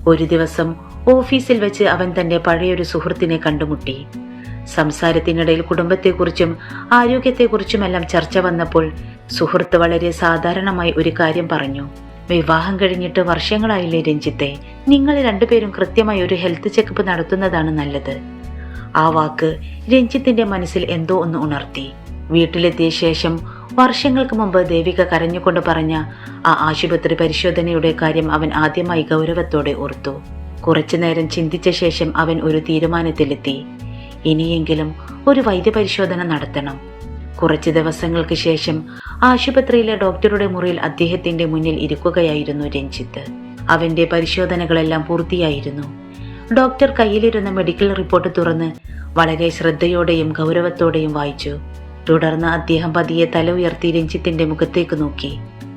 ഒരു ദിവസം ഓഫീസിൽ വെച്ച് അവൻ തന്റെ പഴയൊരു സുഹൃത്തിനെ കണ്ടുമുട്ടി. സംസാരത്തിനിടയിൽ കുടുംബത്തെക്കുറിച്ചും ആരോഗ്യത്തെക്കുറിച്ചുമെല്ലാം ചർച്ച വന്നപ്പോൾ സുഹൃത്ത് വളരെ സാധാരണമായി ഒരു കാര്യം പറഞ്ഞു. വിവാഹം കഴിഞ്ഞിട്ട് വർഷങ്ങളായില്ലേ രഞ്ജിത്തെ, നിങ്ങൾ രണ്ടുപേരും കൃത്യമായി ഒരു ഹെൽത്ത് ചെക്കപ്പ് നടത്തുന്നതാണ് നല്ലത്. ആ വാക്ക് രഞ്ജിത്തിന്റെ മനസ്സിൽ എന്തോ ഒന്ന് ഉണർത്തി. വീട്ടിലെത്തിയ ശേഷം വർഷങ്ങൾക്ക് മുമ്പ് ദേവിക കരഞ്ഞുകൊണ്ട് പറഞ്ഞ ആ ആശുപത്രി പരിശോധനയുടെ കാര്യം അവൻ ആദ്യമായി ഗൗരവത്തോടെ ഓർത്തു. കുറച്ചുനേരം ചിന്തിച്ച ശേഷം അവൻ ഒരു തീരുമാനത്തിലെത്തി. ഇനിയെങ്കിലും ഒരു വൈദ്യപരിശോധന നടത്തണം. കുറച്ച് ദിവസങ്ങൾക്ക് ശേഷം ആശുപത്രിയിലെ ഡോക്ടറുടെ മുറിയിൽ അദ്ദേഹത്തിന്റെ മുന്നിൽ ഇരിക്കുകയായിരുന്നു രഞ്ജിത്ത്. അവന്റെ പരിശോധനകളെല്ലാം പൂർത്തിയായിരുന്നു. ഡോക്ടർ കയ്യിലിരുന്ന മെഡിക്കൽ റിപ്പോർട്ട് തുറന്ന് വളരെ ശ്രദ്ധയോടെയും ഗൗരവത്തോടെയും വായിച്ചു. തുടർന്ന് അദ്ദേഹം പതിയെ തല ഉയർത്തി രഞ്ജിത്തിന്റെ മുഖത്തേക്ക് നോക്കി.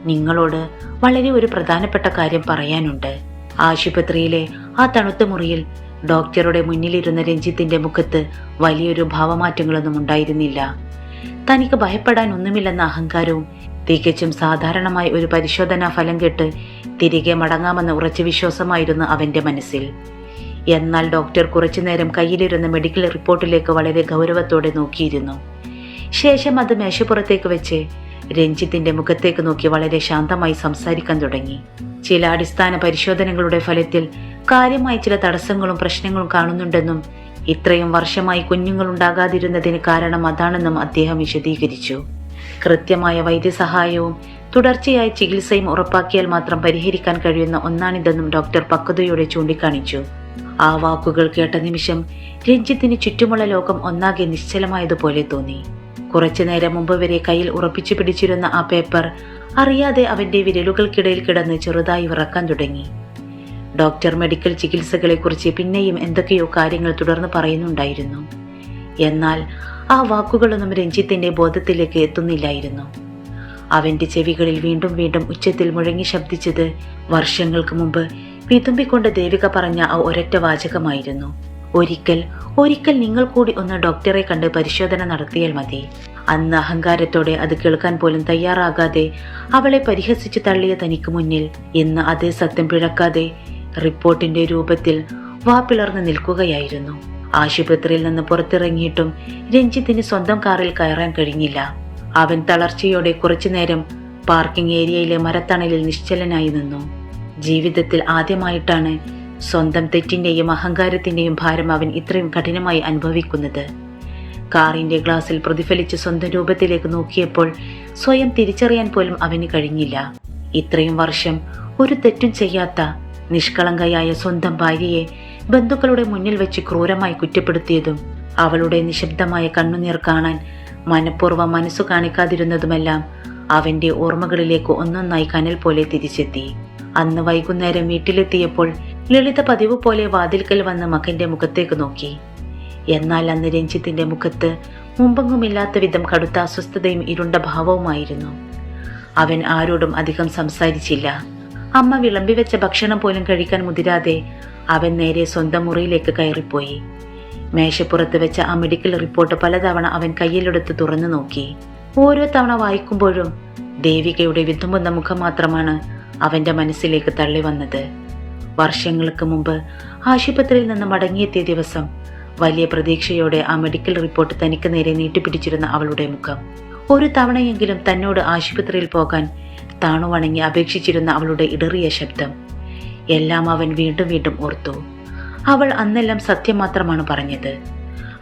നിങ്ങളോട് വളരെ ഒരു പ്രധാനപ്പെട്ട കാര്യം പറയാനുണ്ട്. ആശുപത്രിയിലെ ആ തണുത്ത മുറിയിൽ ഡോക്ടറുടെ മുന്നിലിരുന്ന രഞ്ജിത്തിന്റെ മുഖത്ത് വലിയൊരു ഭാവമാറ്റങ്ങളൊന്നും ഉണ്ടായിരുന്നില്ല. തനിക്ക് ഭയപ്പെടാൻ ഒന്നുമില്ലെന്ന അഹങ്കാരവും തികച്ചും സാധാരണമായ ഒരു പരിശോധനാ ഫലം കേട്ട് തിരികെ മടങ്ങാമെന്ന ഉറച്ച വിശ്വാസമായിരുന്നു അവന്റെ മനസ്സിൽ. എന്നാൽ ഡോക്ടർ കുറച്ചുനേരം കയ്യിലിരുന്ന മെഡിക്കൽ റിപ്പോർട്ടിലേക്ക് വളരെ ഗൗരവത്തോടെ നോക്കിയിരുന്നു. ശേഷം അത് മേശപ്പുറത്തേക്ക് വെച്ച് രഞ്ജിത്തിന്റെ മുഖത്തേക്ക് നോക്കി വളരെ ശാന്തമായി സംസാരിക്കാൻ തുടങ്ങി. ചില അടിസ്ഥാന പരിശോധനകളുടെ ഫലത്തിൽ കാര്യമായ ചില തടസ്സങ്ങളും പ്രശ്നങ്ങളും കാണുന്നുണ്ടെന്നും ഇത്രയും വർഷമായി കുഞ്ഞുങ്ങൾ ഉണ്ടാകാതിരുന്നതിന് കാരണം അതാണെന്നും അദ്ദേഹം വിശദീകരിച്ചു. കൃത്യമായ വൈദ്യസഹായവും തുടർച്ചയായ ചികിത്സയും ഉറപ്പാക്കിയാൽ മാത്രം പരിഹരിക്കാൻ കഴിയുന്ന ഒന്നാണിതെന്നും ഡോക്ടർ പക്വതയോടെ ചൂണ്ടിക്കാണിച്ചു. ആ വാക്കുകൾ കേട്ട നിമിഷം രഞ്ജിത്തിന് ചുറ്റുമുള്ള ലോകം ഒന്നാകെ നിശ്ചലമായതുപോലെ തോന്നി. കുറച്ചുനേരം മുമ്പ് വരെ കയ്യിൽ ഉറപ്പിച്ചു പിടിച്ചിരുന്ന ആ പേപ്പർ അറിയാതെ അവന്റെ വിരലുകൾക്കിടയിൽ കിടന്ന് ചെറുതായി വിറക്കാൻ തുടങ്ങി. ഡോക്ടർ മെഡിക്കൽ ചികിത്സകളെക്കുറിച്ച് പിന്നെയും എന്തൊക്കെയോ കാര്യങ്ങൾ തുടർന്ന് പറയുന്നുണ്ടായിരുന്നു. എന്നാൽ ആ വാക്കുകളൊന്നും രഞ്ജിത്തിന്റെ ബോധത്തിലേക്ക് എത്തുന്നില്ലായിരുന്നു. അവന്റെ ചെവികളിൽ വീണ്ടും വീണ്ടും ഉച്ചത്തിൽ മുഴങ്ങി ശബ്ദിച്ചത് വർഷങ്ങൾക്ക് മുമ്പ് വിതുമ്പിക്കൊണ്ട് ദേവിക പറഞ്ഞ ആ ഒരൊറ്റ വാചകമായിരുന്നു. ഒരിക്കൽ നിങ്ങൾ കൂടി ഒന്ന് ഡോക്ടറെ കണ്ട് പരിശോധന നടത്തിയാൽ മതി. അന്ന് അഹങ്കാരത്തോടെ അത് കേൾക്കാൻ പോലും തയ്യാറാകാതെ അവളെ പരിഹസിച്ച് തള്ളിയ തനിക്ക് മുന്നിൽ ഇന്ന് അതേ സത്യം പിഴക്കാതെ റിപ്പോർട്ടിന്റെ രൂപത്തിൽ വാപ്പിളർന്ന് നിൽക്കുകയായിരുന്നു. ആശുപത്രിയിൽ നിന്ന് പുറത്തിറങ്ങിയിട്ടും രഞ്ജിത്തിന് സ്വന്തം കാറിൽ കയറാൻ കഴിഞ്ഞില്ല. അവൻ തളർച്ചയോടെ കുറച്ചുനേരം പാർക്കിംഗ് ഏരിയയിലെ മരത്തണലിൽ നിശ്ചലനായി നിന്നു. ജീവിതത്തിൽ ആദ്യമായിട്ടാണ് സ്വന്തം തെറ്റിന്റെയും അഹങ്കാരത്തിന്റെയും ഭാരം അവൻ ഇത്രയും കഠിനമായി അനുഭവിക്കുന്നത്. കാറിന്റെ ഗ്ലാസിൽ പ്രതിഫലിച്ച് സ്വന്തം രൂപത്തിലേക്ക് നോക്കിയപ്പോൾ സ്വയം തിരിച്ചറിയാൻ പോലും അവന് കഴിഞ്ഞില്ല. ഇത്രയും വർഷം ഒരു തെറ്റും ചെയ്യാത്ത നിഷ്കളങ്കയായ സ്വന്തം ഭാര്യയെ ബന്ധുക്കളുടെ മുന്നിൽ വെച്ച് ക്രൂരമായി കുറ്റപ്പെടുത്തിയതും അവളുടെ നിശബ്ദമായ കണ്ണുനീർ കാണാൻ മനഃപൂർവ്വം മനസ്സു കാണിക്കാതിരുന്നതുമെല്ലാം അവന്റെ ഓർമ്മകളിലേക്ക് ഒന്നൊന്നായി കനൽ പോലെ തിരിച്ചെത്തി. അന്ന് വൈകുന്നേരം വീട്ടിലെത്തിയപ്പോൾ ലളിത പതിവ് പോലെ വാതിൽക്കൽ വന്ന് മകന്റെ മുഖത്തേക്ക് നോക്കി. എന്നാൽ അന്ന് രഞ്ജിത്തിന്റെ മുഖത്ത് മുമ്പെങ്ങുമില്ലാത്ത വിധം കടുത്ത അസ്വസ്ഥതയും ഇരുണ്ട ഭാവവുമായിരുന്നു. അവൻ ആരോടും അധികം സംസാരിച്ചില്ല. അമ്മ വിളമ്പിവെച്ച ഭക്ഷണം പോലും കഴിക്കാൻ മുതിരാതെ അവൻ നേരെ സ്വന്തം മുറിയിലേക്ക് കയറിപ്പോയി. മേശപ്പുറത്ത് വെച്ച ആ മെഡിക്കൽ റിപ്പോർട്ട് പലതവണ അവൻ കയ്യിലെടുത്ത് തുറന്നു നോക്കി. ഓരോ തവണ വായിക്കുമ്പോഴും ദേവികയുടെ വിതുമ്പുന്ന മുഖം മാത്രമാണ് അവന്റെ മനസ്സിലേക്ക് തള്ളി വന്നത്. വർഷങ്ങൾക്ക് മുമ്പ് ആശുപത്രിയിൽ നിന്ന് മടങ്ങിയെത്തിയ ദിവസം വലിയ പ്രതീക്ഷയോടെ ആ മെഡിക്കൽ റിപ്പോർട്ട് തനിക്ക് നേരെ നീട്ടിപ്പിടിച്ചിരുന്ന അവളുടെ മുഖം, ഒരു തവണയെങ്കിലും തന്നോട് ആശുപത്രിയിൽ പോകാൻ താണുവണങ്ങി അപേക്ഷിച്ചിരുന്ന അവളുടെ ഇടറിയ ശബ്ദം, എല്ലാം അവൻ വീണ്ടും വീണ്ടും ഓർത്തു. അവൾ അന്നെല്ലാം സത്യം മാത്രമാണ് പറഞ്ഞത്.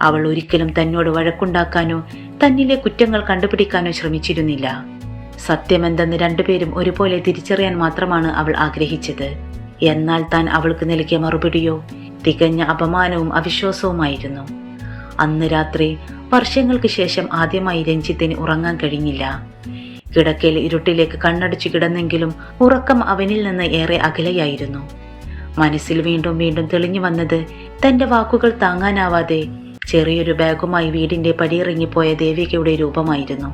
അവൾ ഒരിക്കലും തന്നോട് വഴക്കുണ്ടാക്കാനോ തന്നിലെ കുറ്റങ്ങൾ കണ്ടുപിടിക്കാനോ ശ്രമിച്ചിരുന്നില്ല. സത്യമെന്തെന്ന് രണ്ടുപേരും ഒരുപോലെ തിരിച്ചറിയാൻ മാത്രമാണ് അവൾ ആഗ്രഹിച്ചത്. എന്നാൽ താൻ അവൾക്ക് നൽകിയ മറുപടിയോ തികഞ്ഞ അപമാനവും അവിശ്വാസവുമായിരുന്നു. അന്ന് രാത്രി വർഷങ്ങൾക്ക് ശേഷം ആദ്യമായി രഞ്ജിത്തിന് ഉറങ്ങാൻ കഴിഞ്ഞില്ല. കിടക്കയിൽ ഇരുട്ടിലേക്ക് കണ്ണടച്ചു കിടന്നെങ്കിലും ഉറക്കം അവനിൽ നിന്ന് ഏറെ അകലെയായിരുന്നു. മനസ്സിൽ വീണ്ടും വീണ്ടും തെളിഞ്ഞു വന്നത് തന്റെ വാക്കുകൾ താങ്ങാനാവാതെ ചെറിയൊരു ബാഗുമായി വീടിന്റെ പടിയിറങ്ങിപ്പോയ ദേവികയുടെ രൂപമായിരുന്നു.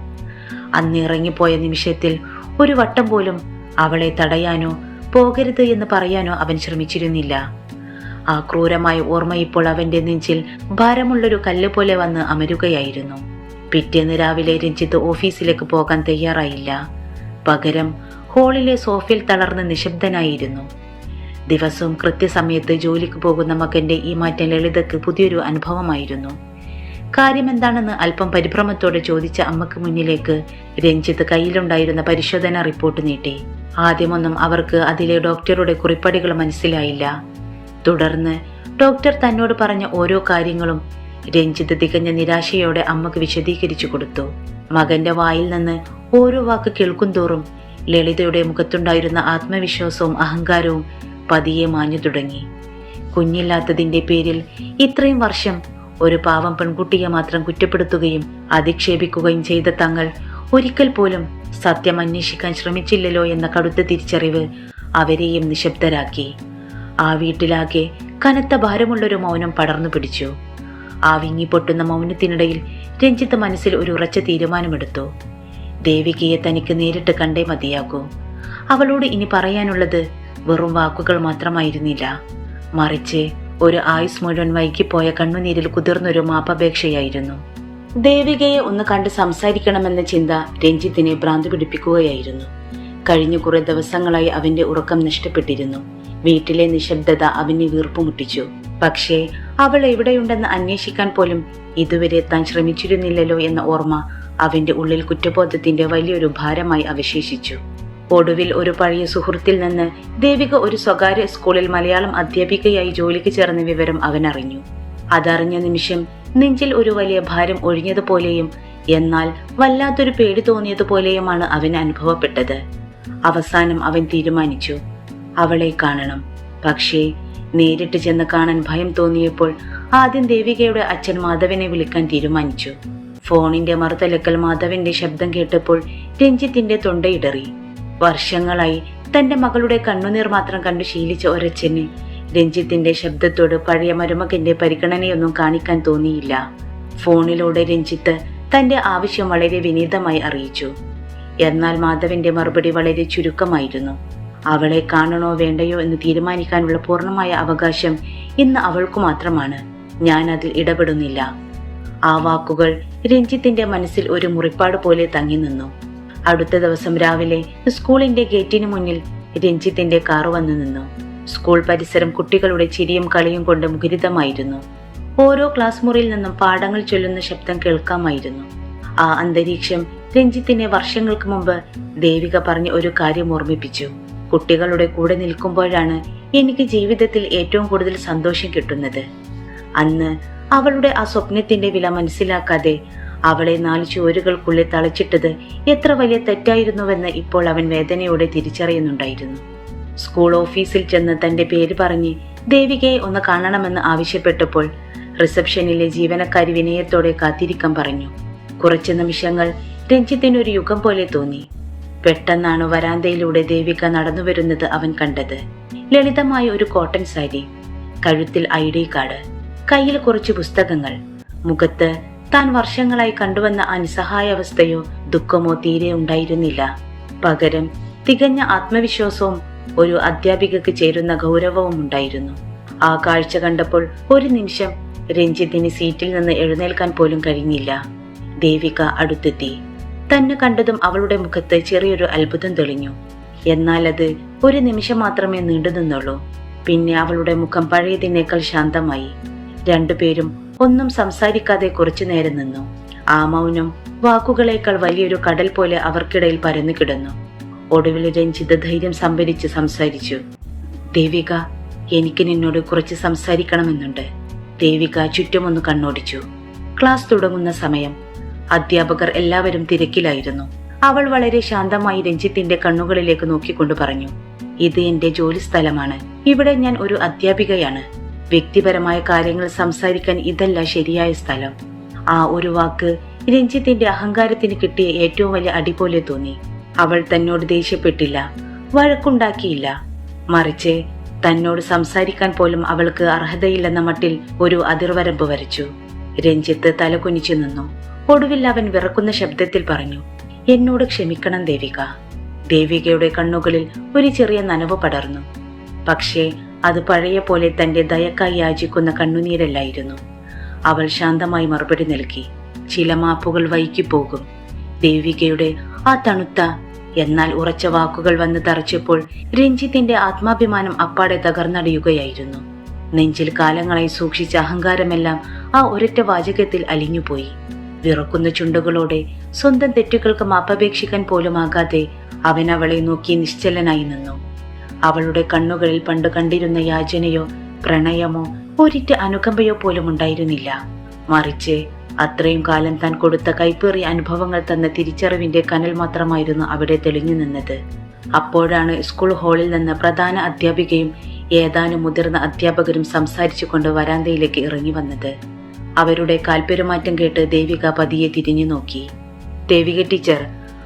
അന്ന് ഇറങ്ങിപ്പോയ നിമിഷത്തിൽ ഒരു വട്ടം പോലും അവളെ തടയാനോ പോകരുത് എന്ന് പറയാനോ അവൻ ശ്രമിച്ചിരുന്നില്ല. ആ ക്രൂരമായ ഓർമ്മ ഇപ്പോൾ അവന്റെ നെഞ്ചിൽ ഭാരമുള്ളൊരു കല്ല് പോലെ വന്ന് അമരുകയായിരുന്നു. പിറ്റേന്ന് രാവിലെ രഞ്ജിത്ത് ഓഫീസിലേക്ക് പോകാൻ തയ്യാറായില്ല. പകരം ഹാളിലെ സോഫയിൽ തളർന്ന് നിശബ്ദനായിരുന്നു. ദിവസവും കൃത്യസമയത്ത് ജോലിക്ക് പോകുന്ന മകന്റെ ഈ മാറ്റം ലളിതയ്ക്ക് പുതിയൊരു അനുഭവമായിരുന്നു. കാര്യമെന്താണെന്ന് അല്പം പരിഭ്രമത്തോടെ ചോദിച്ച അമ്മക്ക് മുന്നിലേക്ക് രഞ്ജിത്ത് കയ്യിലുണ്ടായിരുന്ന പരിശോധനാ റിപ്പോർട്ട് നീട്ടി. ആദ്യമൊന്നും അവർക്ക് അതിലെ ഡോക്ടറുടെ കുറിപ്പടികൾ മനസ്സിലായില്ല. തുടർന്ന് ഡോക്ടർ തന്നോട് പറഞ്ഞ ഓരോ കാര്യങ്ങളും രഞ്ജിത്ത് തികഞ്ഞ നിരാശയോടെ അമ്മക്ക് വിശദീകരിച്ചു കൊടുത്തു. മകന്റെ വായിൽ നിന്ന് ഓരോ വാക്ക് കേൾക്കും തോറും ലളിതയുടെ മുഖത്തുണ്ടായിരുന്ന ആത്മവിശ്വാസവും അഹങ്കാരവും പതിയെ മാഞ്ഞു തുടങ്ങി. കുഞ്ഞില്ലാത്തതിന്റെ പേരിൽ ഇത്രയും വർഷം ഒരു പാവം പെൺകുട്ടിയെ മാത്രം കുറ്റപ്പെടുത്തുകയും അധിക്ഷേപിക്കുകയും ചെയ്ത തങ്ങൾ ഒരിക്കൽ പോലും സത്യം അന്വേഷിക്കാൻ ശ്രമിച്ചില്ലല്ലോ എന്ന കടുത്ത തിരിച്ചറിവ് അവരെയും നിശബ്ദരാക്കി. ആ വീട്ടിലാകെ കനത്ത ഭാരമുള്ളൊരു മൗനം പടർന്നു പിടിച്ചു. ആ വിങ്ങിപ്പൊട്ടുന്ന മൗനത്തിനിടയിൽ രഞ്ജിത്ത് മനസ്സിൽ ഒരു ഉറച്ച തീരുമാനമെടുത്തു. ദേവികയെ തനിക്ക് നേരിട്ട് കണ്ടേ മതിയാകൂ. അവളോട് ഇനി പറയാനുള്ളത് വെറും വാക്കുകൾ മാത്രമായിരുന്നില്ല, മറിച്ച് ഒരു ആയുസ് മുഴുവൻ വൈകിപ്പോയ കണ്ണുനീരിൽ കുതിർന്നൊരു മാപ്പപേക്ഷയായിരുന്നു. ദേവികയെ ഒന്ന് കണ്ട് സംസാരിക്കണമെന്ന ചിന്ത രഞ്ജിത്തിനെ ഭ്രാന്ത് പിടിപ്പിക്കുകയായിരുന്നു. കഴിഞ്ഞ കുറെ ദിവസങ്ങളായി അവന്റെ ഉറക്കം നഷ്ടപ്പെട്ടിരുന്നു. വീട്ടിലെ നിശബ്ദത അവനെ വീർപ്പുമുട്ടിച്ചു. പക്ഷേ അവൾ എവിടെയുണ്ടെന്ന് അന്വേഷിക്കാൻ പോലും ഇതുവരെ താൻ ശ്രമിച്ചിരുന്നില്ലല്ലോ എന്ന ഓർമ്മ അവന്റെ ഉള്ളിൽ കുറ്റബോധത്തിന്റെ വലിയൊരു ഭാരമായി അവശേഷിച്ചു. ഒടുവിൽ ഒരു പഴയ സുഹൃത്തിൽ നിന്ന് ദേവിക ഒരു സ്വകാര്യ സ്കൂളിൽ മലയാളം അധ്യാപികയായി ജോലിക്ക് ചേർന്ന വിവരം അവൻ അറിഞ്ഞു. അതറിഞ്ഞ നിമിഷം നെഞ്ചിൽ ഒരു വലിയ ഭാരം ഒഴിഞ്ഞതുപോലെയും എന്നാൽ വല്ലാത്തൊരു പേടി തോന്നിയതുപോലെയുമാണ് അവന് അനുഭവപ്പെട്ടത്. അവസാനം അവൻ തീരുമാനിച്ചു, അവളെ കാണണം. പക്ഷേ നേരിട്ട് ചെന്ന് കാണാൻ ഭയം തോന്നിയപ്പോൾ ആദ്യം ദേവികയുടെ അച്ഛൻ മാധവനെ വിളിക്കാൻ തീരുമാനിച്ചു. ഫോണിന്റെ മറുതലക്കൽ മാധവന്റെ ശബ്ദം കേട്ടപ്പോൾ രഞ്ജിത്തിന്റെ തൊണ്ടയിടറി. വർഷങ്ങളായി തന്റെ മകളുടെ കണ്ണുനീർ മാത്രം കണ്ടു ശീലിച്ച ഒരച്ഛന് രഞ്ജിത്തിന്റെ ശബ്ദത്തോട് പഴയ മരുമകന്റെ പരിഗണനയൊന്നും കാണിക്കാൻ തോന്നിയില്ല. ഫോണിലൂടെ രഞ്ജിത്ത് തന്റെ ആവശ്യം വളരെ വിനീതമായി അറിയിച്ചു. എന്നാൽ മാധവന്റെ മറുപടി വളരെ ചുരുക്കമായിരുന്നു. അവളെ കാണണോ വേണ്ടയോ എന്ന് തീരുമാനിക്കാനുള്ള പൂർണ്ണമായ അവകാശം ഇന്ന് അവൾക്കു മാത്രമാണ്. ഞാൻ അതിൽ ഇടപെടുന്നില്ല. ആ വാക്കുകൾ രഞ്ജിത്തിന്റെ മനസ്സിൽ ഒരു മുറിപ്പാട് പോലെ തങ്ങി നിന്നു. അടുത്ത ദിവസം രാവിലെ സ്കൂളിന്റെ ഗേറ്റിന് മുന്നിൽ രഞ്ജിത്തിന്റെ കാറ് വന്നു നിന്നു. സ്കൂൾ പരിസരം കുട്ടികളുടെ ചിരിയും കളിയും കൊണ്ട് മുഖരിതമായിരുന്നു. ഓരോ ക്ലാസ് മുറിയിൽ നിന്നും പാഠങ്ങൾ ചൊല്ലുന്ന ശബ്ദം കേൾക്കാമായിരുന്നു. ആ അന്തരീക്ഷം രഞ്ജിത്തിനെ വർഷങ്ങൾക്ക് മുമ്പ് ദേവിക പറഞ്ഞ ഒരു കാര്യം ഓർമ്മിപ്പിച്ചു. കുട്ടികളുടെ കൂടെ നിൽക്കുമ്പോഴാണ് എനിക്ക് ജീവിതത്തിൽ ഏറ്റവും കൂടുതൽ സന്തോഷം കിട്ടുന്നത്. അന്ന് അവളുടെ ആ സ്വപ്നത്തിന്റെ വില മനസ്സിലാക്കാതെ അവളെ 4 ചുവരുകൾക്കുള്ളിൽ തളച്ചിട്ടത് എത്ര വലിയ തെറ്റായിരുന്നുവെന്ന് ഇപ്പോൾ അവൻ വേദനയോടെ തിരിച്ചറിയുന്നുണ്ടായിരുന്നു. സ്കൂൾ ഓഫീസിൽ ചെന്ന് തന്റെ പേര് പറഞ്ഞ് ദേവികയെ ഒന്ന് കാണണമെന്ന് ആവശ്യപ്പെട്ടപ്പോൾ റിസപ്ഷനിലെ ജീവനക്കാരി വിനയത്തോടെ കാത്തിരിക്കാൻ പറഞ്ഞു. കുറച്ച് നിമിഷങ്ങൾ രഞ്ജിത്തിനൊരു യുഗം പോലെ തോന്നി. പെട്ടെന്നാണ് വരാന്തയിലൂടെ ദേവിക നടന്നു വരുന്നത് അവൻ കണ്ടത്. ലളിതമായ ഒരു കോട്ടൺ സാരി, കഴുത്തിൽ ID കാർഡ്, കയ്യിൽ കുറച്ച് പുസ്തകങ്ങൾ. മുഖത്ത് താൻ വർഷങ്ങളായി കണ്ടുവന്ന ആ നിസ്സഹായാവസ്ഥയോ ദുഃഖമോ തീരെ ഉണ്ടായിരുന്നില്ല. പകരം തികഞ്ഞ ആത്മവിശ്വാസവും ഒരു അധ്യാപികക്ക് ചേരുന്ന ഗൗരവവും ഉണ്ടായിരുന്നു. ആ കാഴ്ച കണ്ടപ്പോൾ ഒരു നിമിഷം രഞ്ജിത്തിന് സീറ്റിൽ നിന്ന് എഴുന്നേൽക്കാൻ പോലും കഴിഞ്ഞില്ല. ദേവിക അടുത്തെത്തി. തന്നെ കണ്ടതും അവളുടെ മുഖത്ത് ചെറിയൊരു അത്ഭുതം തെളിഞ്ഞു. എന്നാൽ അത് ഒരു നിമിഷം മാത്രമേ നീണ്ടു നിന്നുള്ളൂ. പിന്നെ അവളുടെ മുഖം പഴയതിനേക്കാൾ ശാന്തമായി. രണ്ടുപേരും ഒന്നും സംസാരിക്കാതെ കുറച്ചു നേരം നിന്നു. ആ മൗനം വാക്കുകളേക്കാൾ വലിയൊരു കടൽ പോലെ അവർക്കിടയിൽ പരന്നു കിടന്നു. ഒടുവിൽ രഞ്ജിത്ത് ധൈര്യം സംഭരിച്ച് സംസാരിച്ചു. ദേവിക, എനിക്ക് നിന്നോട് കുറച്ച് സംസാരിക്കണമെന്നുണ്ട്. ദേവിക ചുറ്റുമൊന്ന് കണ്ണോടിച്ചു. ക്ലാസ് തുടങ്ങുന്ന സമയം. അധ്യാപകർ എല്ലാവരും തിരക്കിലായിരുന്നു. അവൾ വളരെ ശാന്തമായി രഞ്ജിത്തിന്റെ കണ്ണുകളിലേക്ക് നോക്കിക്കൊണ്ട് പറഞ്ഞു, ഇത് എന്റെ ജോലി സ്ഥലമാണ്. ഇവിടെ ഞാൻ ഒരു അധ്യാപികയാണ്. വ്യക്തിപരമായ കാര്യങ്ങൾ സംസാരിക്കാൻ ഇതല്ല ശരിയായ സ്ഥലം. ആ ഒരു വാക്ക് രഞ്ജിത്തിന്റെ അഹങ്കാരത്തിന് കിട്ടിയ ഏറ്റവും വലിയ അടി പോലെ തോന്നി. അവൾ തന്നോട് ദേഷ്യപ്പെട്ടില്ല, വഴക്കുണ്ടാക്കിയില്ല. മറിച്ച് തന്നോട് സംസാരിക്കാൻ പോലും അവൾക്ക് അർഹതയില്ലെന്ന മട്ടിൽ ഒരു അതിർവരമ്പ് വരച്ചു. രഞ്ജിത്ത് തലകുനിച്ചു നിന്നു. ഒടുവിൽ അവൻ വിറക്കുന്ന ശബ്ദത്തിൽ പറഞ്ഞു, എന്നോട് ക്ഷമിക്കണം ദേവിക. ദേവികയുടെ കണ്ണുകളിൽ ഒരു ചെറിയ നനവ് പടർന്നു. പക്ഷേ അത് പഴയ പോലെ തന്റെ ദയക്കായി യാചിക്കുന്ന കണ്ണുനീരല്ലായിരുന്നു. അവൾ ശാന്തമായി മറുപടി നൽകി, ചില മാപ്പുകൾ വൈകിപ്പോകും. ദേവികയുടെ ആ തണുത്ത എന്നാൽ ഉറച്ച വാക്കുകൾ വന്ന് തറച്ചപ്പോൾ രഞ്ജിത്തിന്റെ ആത്മാഭിമാനം അപ്പാടെ തകർന്നടിയുകയായിരുന്നു. നെഞ്ചിൽ കാലങ്ങളായി സൂക്ഷിച്ച അഹങ്കാരമെല്ലാം ആ ഒരൊറ്റ വാചകത്തിൽ അലിഞ്ഞുപോയി. വിറക്കുന്ന ചുണ്ടുകളോടെ സ്വന്തം തെറ്റുകൾക്ക് മാപ്പപേക്ഷിക്കാൻ പോലും ആകാതെ അവൻ അവളെ നോക്കി നിശ്ചലനായി നിന്നു. അവളുടെ കണ്ണുകളിൽ പണ്ട് കണ്ടിരുന്ന യാചനയോ പ്രണയമോ ഒരിറ്റ അനുകമ്പയോ പോലും ഉണ്ടായിരുന്നില്ല. മറിച്ച് അത്രയും കാലം താൻ കൊടുത്ത കൈപ്പേറിയ അനുഭവങ്ങൾ തന്ന തിരിച്ചറിവിന്റെ കനൽ മാത്രമായിരുന്നു അവിടെ തെളിഞ്ഞു നിന്നത്. അപ്പോഴാണ് സ്കൂൾ ഹാളിൽ നിന്ന് പ്രധാന അധ്യാപികയും ഏതാനും മുതിർന്ന അധ്യാപകരും സംസാരിച്ചു കൊണ്ട് വരാന്തയിലേക്ക് ഇറങ്ങി വന്നത്. അവരുടെ കാൽപ്പെരുമാറ്റം കേട്ട് ദേവിക പതിയെ തിരിഞ്ഞു നോക്കി. ദേവിക ടീച്ചർ,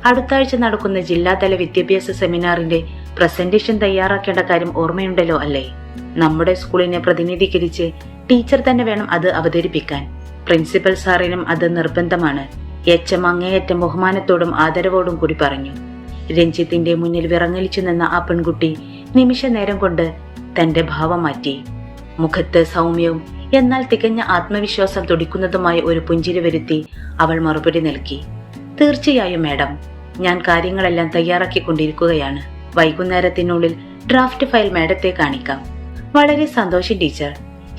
അടുത്ത ആഴ്ച നടക്കുന്ന ജില്ലാതല വിദ്യാഭ്യാസ സെമിനാറിന്റെ പ്രസന്റേഷൻ തയ്യാറാക്കേണ്ട കാര്യം ഓർമ്മയുണ്ടല്ലോ അല്ലേ? നമ്മുടെ സ്കൂളിനെ പ്രതിനിധീകരിച്ച് ടീച്ചർ തന്നെ വേണം അത് അവതരിപ്പിക്കാൻ. പ്രിൻസിപ്പൽ സാറിനും അത് നിർബന്ധമാണ്. എച്ച്.എം അങ്ങേയറ്റം ബഹുമാനത്തോടും ആദരവോടും കൂടി പറഞ്ഞു. രഞ്ജിത്തിന്റെ മുന്നിൽ വിറങ്ങലിച്ചു നിന്ന ആ പെൺകുട്ടി നിമിഷ നേരം കൊണ്ട് തന്റെ ഭാവം മാറ്റി. മുഖത്ത് സൗമ്യവും എന്നാൽ തികഞ്ഞ ആത്മവിശ്വാസം തുടിക്കുന്നതുമായ ഒരു പുഞ്ചിരി വരുത്തി അവൾ മറുപടി നൽകി. തീർച്ചയായും മാഡം, ഞാൻ കാര്യങ്ങളെല്ലാം തയ്യാറാക്കിക്കൊണ്ടിരിക്കുകയാണ്. വൈകുന്നേരത്തിനുള്ളിൽ ഡ്രാഫ്റ്റ് ഫയൽ മാഡത്തെ കാണിക്കാം. വളരെ സന്തോഷം ടീച്ചർ.